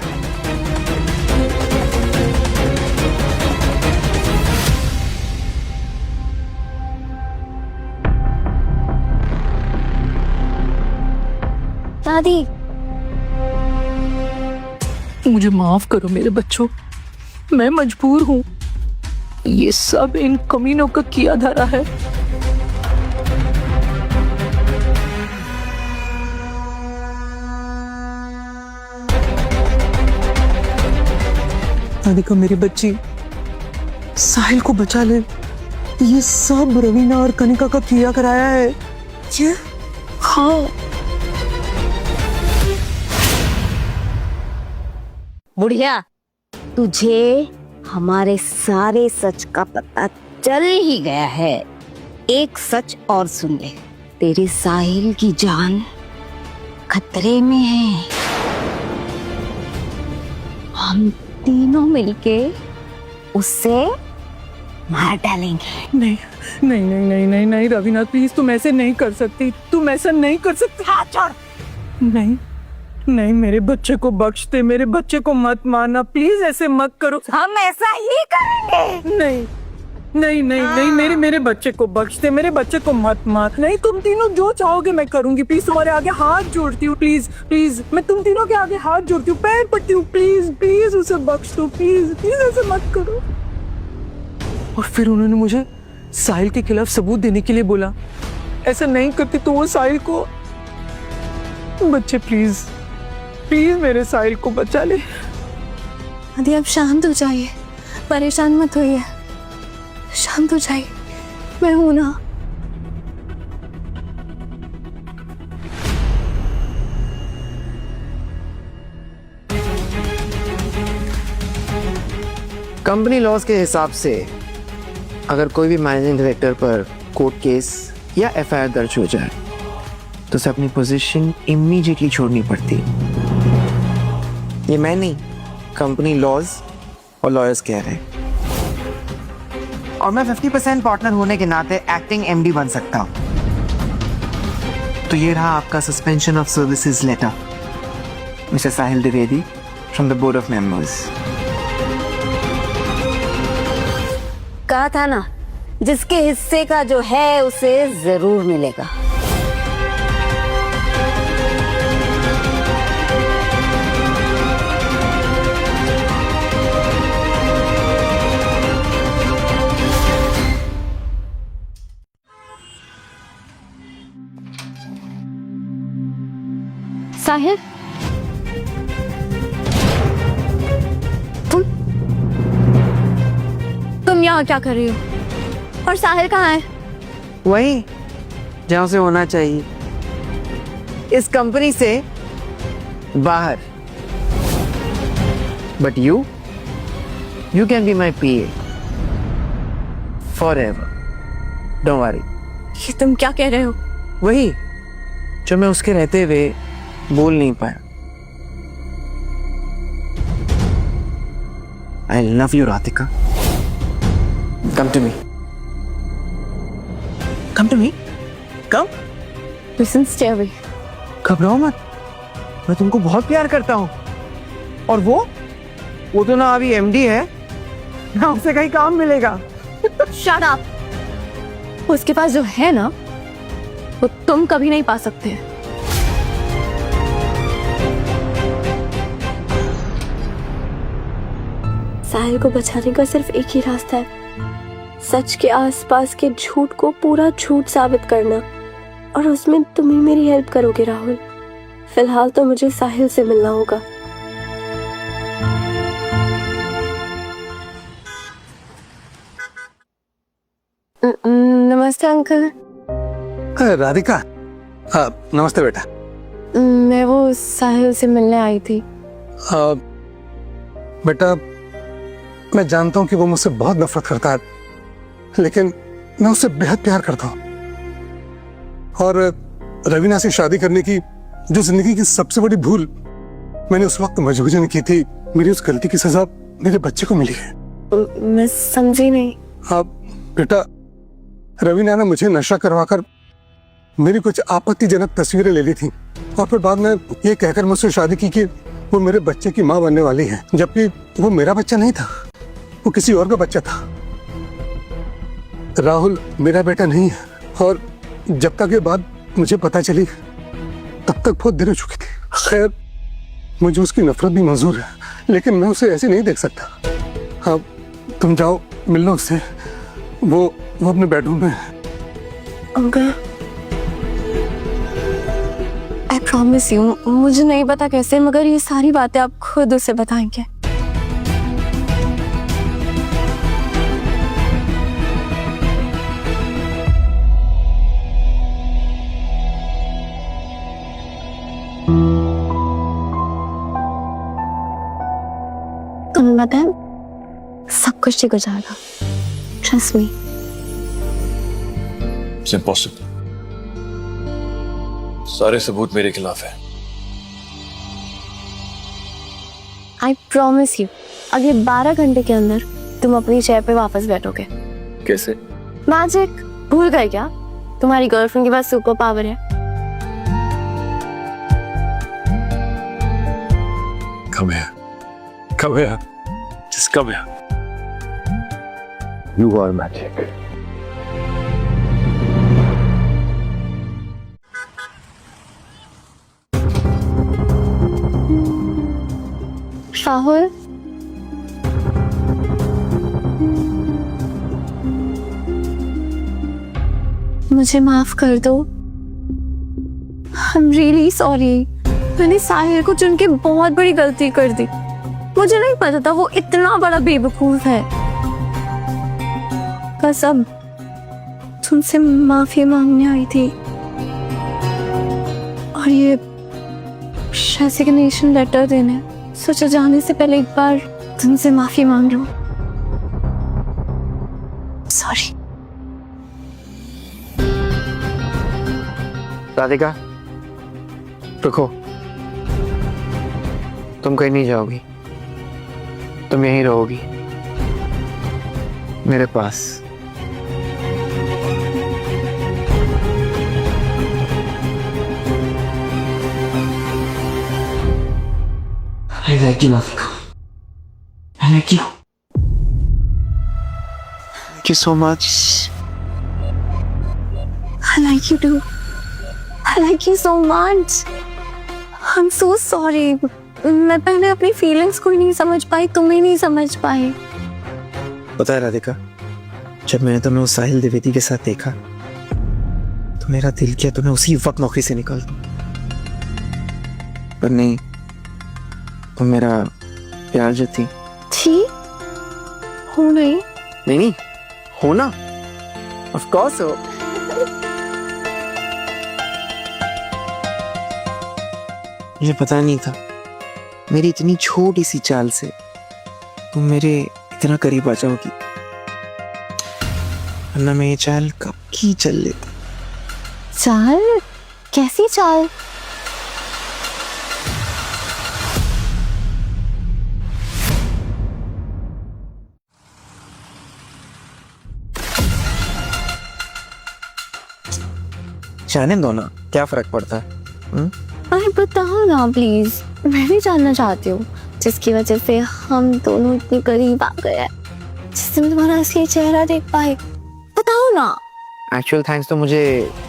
दादी, मुझे माफ करो मेरे बच्चों, मैं मजबूर हूँ। ये सब इन कमीनों का किया धरा है। राधिका मेरी बच्ची, साहिल को बचा ले। ये सब रवीना और कनिका का किया कराया है। क्या? हाँ। बुढ़िया, तुझे हमारे सारे सच का पता चल ही गया है। एक सच और सुन ले, तेरे साहिल की जान खतरे में है। हम तीनों मिलके उससे मार डालेंगे। नहीं नहीं नहीं नहीं नहीं नहीं रवीना प्लीज, तुम ऐसे नहीं कर सकती, तुम ऐसा नहीं कर सकती। हाथ छोड़। नहीं नहीं, मेरे बच्चे को बख्श दे, मेरे बच्चे को मत मारना प्लीज, ऐसे मत करो। हम ऐसा ही करेंगे। नहीं नहीं नहीं नहीं, मेरे बच्चे को बख्श दे, मेरे बच्चे को मत मार। नहीं, तुम तीनों जो चाहोगे मैं करूंगी। प्लीज तुम्हारे आगे हाथ जोड़ती हूँ, प्लीज प्लीज, मैं तुम तीनों के आगे हाथ जोड़ती हूँ, पैर पड़ती हूँ, प्लीज प्लीज उसे बख्श दो, प्लीज प्लीज ऐसे मत करो। और फिर उन्होंने मुझे साहिल के खिलाफ सबूत देने के लिए बोला। ऐसा नहीं करती तो वो साहिल को, बच्चे प्लीज प्लीज मेरे साहिल को बचा ले। दादी आप शांत हो जाइए, परेशान मत होइए, शांत हो जाइए, मैं हूं ना। कंपनी लॉज के हिसाब से अगर कोई भी मैनेजिंग डायरेक्टर पर कोर्ट केस या एफआईआर दर्ज हो जाए तो उसे अपनी पोजीशन इमीडिएटली छोड़नी पड़ती। ये मैं नहीं, कंपनी लॉज और लॉयर्स कह रहे हैं। और मैं 50% पार्टनर होने के नाते एक्टिंग एमडी बन सकता हूं। तो ये रहा आपका suspension of services letter, mister Sahil Dwivedi from the board of members. कहा था ना, जिसके हिस्से का जो है उसे जरूर मिलेगा। साहिल, तुम यहाँ क्या कर रही हो? और साहिल कहाँ है? वही जहां से होना चाहिए, इस कंपनी से बाहर। But you can be my PA forever, don't worry. ये तुम क्या कह रहे हो? वही जो मैं उसके रहते हुए बोल नहीं पाया। I love you Radhika. Come to me, come to me, come. Listen, stay away. घबराओ मत, मैं तुमको बहुत प्यार करता हूँ। और वो तो ना अभी MD है, ना उसे कहीं काम मिलेगा। Shut up. उसके पास जो है ना, वो तुम कभी नहीं पा सकते। साहिल को बचाने का सिर्फ एक ही रास्ता है, सच के आसपास के झूठ को पूरा झूठ साबित करना, और उसमें तुम ही मेरी हेल्प करोगे राहुल। फिलहाल तो मुझे साहिल से मिलना होगा। नमस्ते अंकल। राधिका, नमस्ते बेटा। मैं वो साहिल से मिलने आई थी। बेटा, मैं जानता हूँ कि वो मुझसे बहुत नफरत करता है, लेकिन मैं उससे बेहद प्यार करता हूँ। और रवीना से शादी करने की जो जिंदगी की सबसे बड़ी भूल मैंने उस वक्त मजबूरी ने की थी, मेरी उस गलती की सजा मेरे बच्चे को मिली है। मैं समझी नहीं। हाँ बेटा, रवीना ने मुझे नशा करवाकर मेरी कुछ आपत्तिजनक तस्वीरें ले ली थी, और फिर बाद में ये कहकर मुझसे शादी की कि वो मेरे बच्चे की माँ बनने वाली है, जबकि वो मेरा बच्चा नहीं था, वो किसी और का बच्चा था। राहुल मेरा बेटा नहीं है, और जब तक ये बात मुझे पता चली तब तक बहुत देर हो चुकी थी। खैर, मुझे उसकी नफरत भी मंजूर है, लेकिन मैं उसे ऐसे नहीं देख सकता। हाँ, तुम जाओ, मिल लो उससे, वो अपने बेडरूम में है। अंकल, आई प्रॉमिस यू, मुझे नहीं पता कैसे, मगर ये सारी बातें आप खुद उसे बताएंगे। तुम्हें पता है, सब कुछ ठीक हो जाएगा। Trust me. It's impossible. सारे सबूत मेरे खिलाफ है। आई प्रॉमिस यू, अगले 12 घंटे के अंदर तुम अपनी चेयर पे वापस बैठोगे। कैसे? मैजिक भूल गए क्या? तुम्हारी गर्लफ्रेंड के पास सुपर पावर है। Come here. Come here. Just come here. You are magic. Rahul, मुझे माफ कर दो। I'm really sorry. मैंने साहिल को चुन के बहुत बड़ी गलती कर दी। मुझे नहीं पता था वो इतना बड़ा बेवकूफ है। बस अब तुमसे माफी मांगने आई थी और ये रेजिग्नेशन लेटर देने। सोचा जाने से पहले एक बार तुमसे माफी मांग लूं। सॉरी। राधिका, रुको, तुम कहीं नहीं जाओगी, तुम यहीं रहोगी मेरे पास। I like you, Radhika. I like you. Thank you so much. I like you too. I like you so much. I'm so sorry. मैं पहले अपनी फीलिंग्स को ही नहीं समझ पाई, तुम्हें नहीं समझ पाई। पता है राधिका, जब मैंने तुम्हें उस साहिल द्विवेदी के साथ देखा तो मेरा दिल किया तुम्हें उसी वक्त नौकरी से निकाल दूं, पर नहीं, तुम मेरा प्यार जो थी हो नहीं। नहीं, होना ऑफ कोर्स हो। मुझे पता नहीं था मेरी इतनी छोटी सी चाल से तुम मेरे इतना करीब आ जाओगी, वरना मैं ये चाल कब की चल लेता। चाल? कैसी चाल? जाने दो ना, क्या फर्क पड़ता है? अरे बताओ ना प्लीज, मैं भी जानना चाहती हूँ जिसकी वजह से हम दोनों इतने करीब आ गए हैं, जिससे मैं तुम्हारा असली चेहरा देख पाए। बताओ ना। एक्चुअल थैंक्स तो मुझे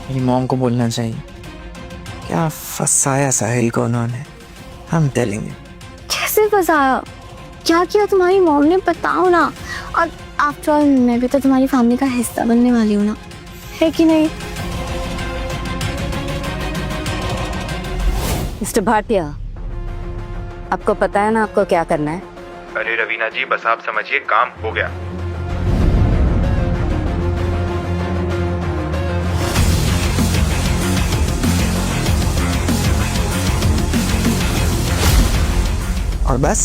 मेरी मॉम को बोलना चाहिए। क्या फंसाया साहिल को उन्होंने, हम टेलिंग यू। कैसे फंसाया? क्या किया तुम्हारी मॉम ने? बताओ ना। और आफ्टर ऑल मैं भी तो तुम्हारी फैमिली का हिस्सा बनने वाली हूँ ना, है कि नहीं? मिस्टर भाटिया, आपको पता है ना आपको क्या करना है? अरे रवीना जी, बस आप समझिए, काम हो गया। और बस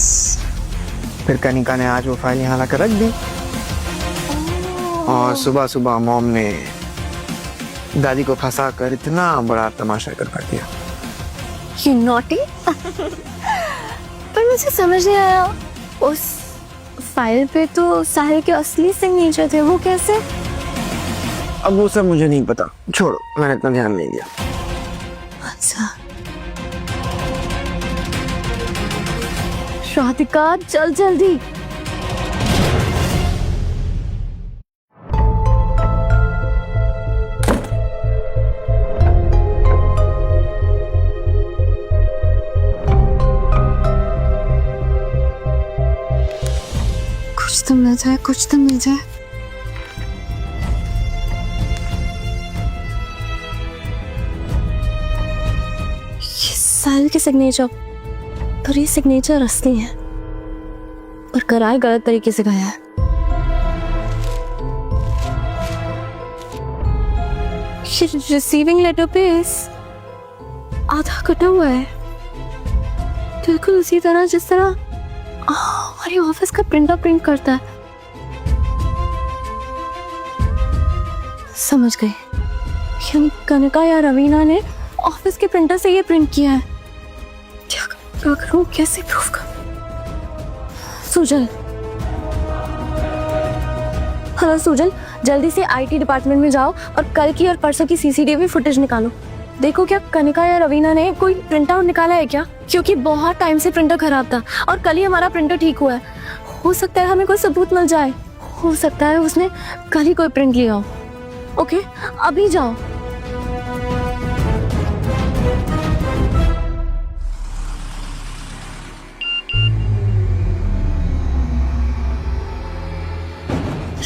फिर कनिका ने आज वो फाइल यहाँ लाकर रख दी और सुबह सुबह मॉम ने दादी को फंसा कर इतना बड़ा तमाशा कर दिया। You naughty? पर मुझे समझ नहीं आया, उस फाइल पे तो साहिल के असली सिग्नेचर थे, वो कैसे? अब वो सब मुझे नहीं पता, छोड़ो, मैंने इतना ध्यान नहीं दिया। अच्छा। राधिका, चल जल्दी। कुछ तो मिल जाए, कुछ तो मिल जाए। ये साहिल के सिग्नेचर, पर ये सिग्नेचर असली है, पर करार गलत तरीके से गया है। ये रिसीविंग लेटर पे आधा कटा हुआ है, बिल्कुल उसी तरह जिस तरह हमारे ऑफिस का प्रिंटर प्रिंट करता है। समझ गई, यानी कनिका या रवीना ने ऑफिस के प्रिंटर से ये प्रिंट किया है। क्या करूं, कैसे प्रूफ करूं? सुजल। हेलो सुजल, जल्दी से आईटी डिपार्टमेंट में जाओ और कल की और परसों की सीसीटीवी फुटेज निकालो। देखो क्या कनिका या रवीना ने कोई प्रिंट आउट निकाला है क्या, क्योंकि बहुत टाइम से प्रिंटर खराब था और कल ही हमारा प्रिंटर ठीक हुआ है। हो सकता है हमें कोई सबूत मिल जाए, हो सकता है उसने कल ही कोई प्रिंट लिया हो। ओके, अभी जाओ।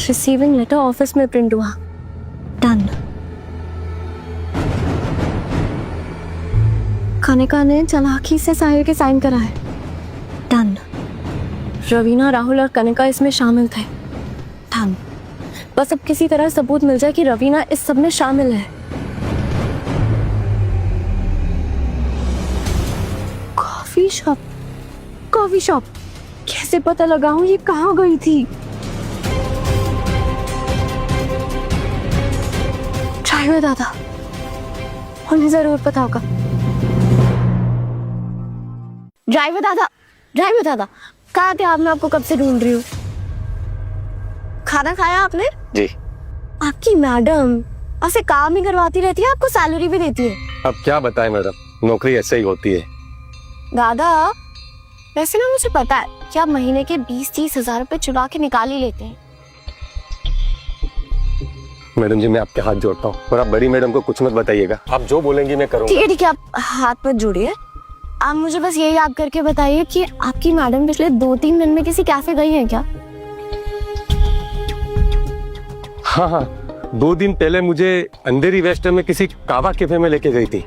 रिसीविंग लेटर ऑफिस में प्रिंट हुआ। डन। कनिका ने चालाकी से साहिल के साइन करा है। डन। रवीना, राहुल और कनिका इसमें शामिल थे। डन। बस अब किसी तरह सबूत मिल जाए कि रवीना इस सब में शामिल है। कॉफी शॉप, कॉफी शॉप कैसे पता लगाऊं ये कहाँ गई थी? ड्राइवर दादा, उन्हें जरूर पता होगा। ड्राइवर दादा कहाँ थे आप? मैं आपको कब से ढूंढ रही हूँ। खाना खाया आपने? जी। आपकी मैडम आपसे काम ही करवाती रहती है, आपको सैलरी भी देती है। अब क्या बताएं मैडम, नौकरी ऐसे ही होती है। दादा, वैसे ना मुझे पता है कि आप महीने के 20-30 हजार रुपए चुरा के निकाल ही लेते हैं। मैडम जी, मैं आपके हाथ जोड़ता हूँ और आप बड़ी मैडम को कुछ मत बताइएगा। आप जो बोलेंगी मैं करूँगा। ठीक है, आप हाथ मत जोड़िए। आप मुझे बस ये याद करके बताइए कि आपकी मैडम पिछले 2-3 दिन में किसी कैफे गई है क्या? हाँ, 2 दिन पहले मुझे अंधेरी वेस्ट में किसी कावा कैफे में लेके गई थी।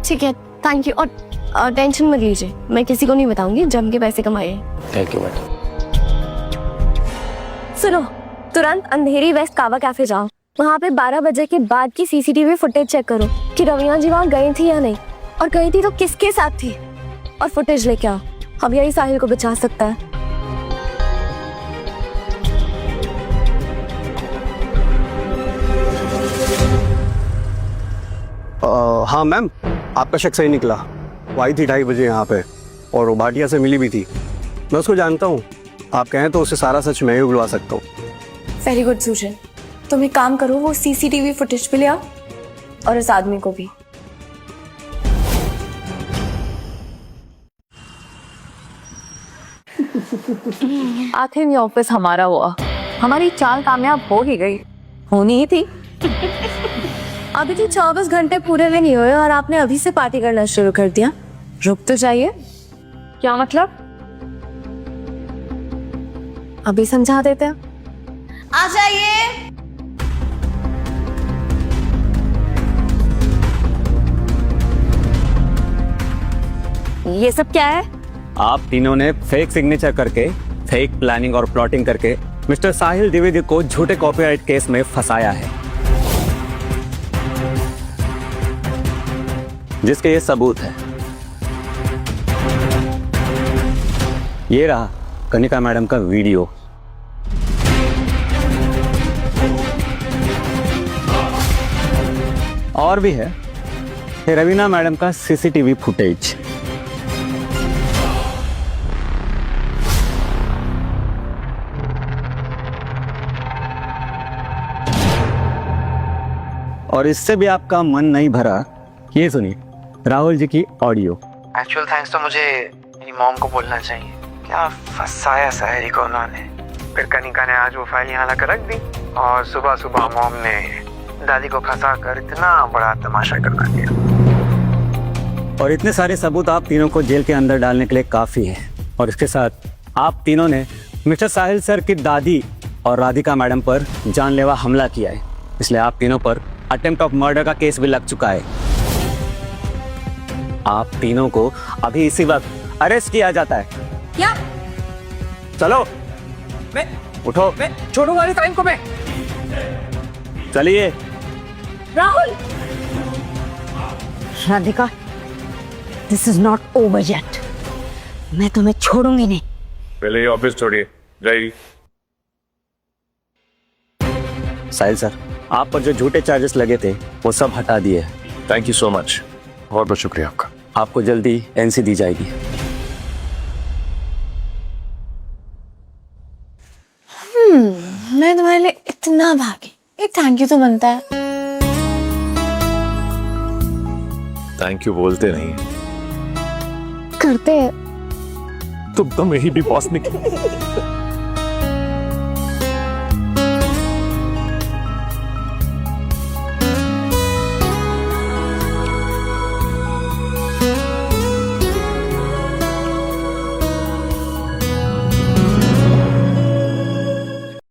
ठीक है, थैंक यू। और टेंशन मत लीजिए, मैं किसी को नहीं बताऊंगी। जम के पैसे कमाइए। Thank you madam. सुनो, तुरंत अंधेरी वेस्ट कावा कैफे जाओ। वहाँ पे 12 बजे के बाद की सीसीटीवी फुटेज चेक करो कि रवीना जी वहाँ गई थी या नहीं, और गई थी तो किसके साथ थी, और फुटेज लेके आओ। अब यही साहिल को बचा सकता है। हाँ मैम, आपका शक सही निकला। वो आई थी 2:30 बजे यहाँ पे और वो भाटिया से मिली भी थी। मैं उसको जानता हूँ, आप कहें तो उससे सारा सच मैं ही उगलवा सकता हूँ। वेरी गुड सुजन, तुम एक काम करो, वो सीसीटीवी फुटेज भी ले आओ और इस आदमी को भी। आखिर ये ऑफिस हमारा हुआ, हमारी चाल कामयाब हो ही गई। होनी ही थी। अभी तो 24 घंटे पूरे भी नहीं हुए और आपने अभी से पार्टी करना शुरू कर दिया। रुक तो जाइए। क्या मतलब? अभी समझा देते हैं। आ जाइए। ये सब क्या है? आप तीनों ने फेक सिग्नेचर करके, फेक प्लानिंग और प्लॉटिंग करके मिस्टर साहिल द्विवेदी को झूठे कॉपीराइट केस में फंसाया है, जिसके ये सबूत है। ये रहा कनिका मैडम का वीडियो। और भी है ये रवीना मैडम का सीसीटीवी फुटेज। और इससे भी आपका मन नहीं भरा, ये सुनिए राहुल जी की ऑडियो। एक्चुअल थैंक्स तो मुझे मेरी मॉम को बोलना चाहिए। क्या फंसाया साहिल को उन्होंने। फिर कनिका ने आज वो फाइल यहाँ लाकर रख दी और सुबह सुबह मॉम ने दादी को फंसा कर इतना बड़ा तमाशा करवा दिया। और इतने सारे सबूत आप तीनों को जेल के अंदर डालने के लिए काफी है। और इसके साथ आप तीनों ने मिस्टर साहिल सर की दादी और राधिका मैडम पर जानलेवा हमला किया है, इसलिए आप तीनों पर अटेम्प्ट ऑफ मर्डर का केस भी लग चुका है। आप तीनों को अभी इसी वक्त अरेस्ट किया जाता है। क्या? चलो, मैं उठो। मैं छोड़ूंगा नहीं टाइम को। मैं चलिए। Rahul, Radhika, this is not over yet. मैं तुम्हें छोड़ूंगी नहीं। पहले ये ऑफिस छोड़िए, जाइए। साहिल सर, आप पर जो झूठे चार्जेस लगे थे वो सब हटा दिए। थैंक यू सो मच, बहुत बहुत शुक्रिया आपका। आपको जल्दी एनसी दी जाएगी। मैं तुम्हारे लिए इतना भागी, एक थैंक यू तो बनता है। थैंक यू बोलते नहीं, करते हैं। तुम तो मेरी भी बॉस निकली।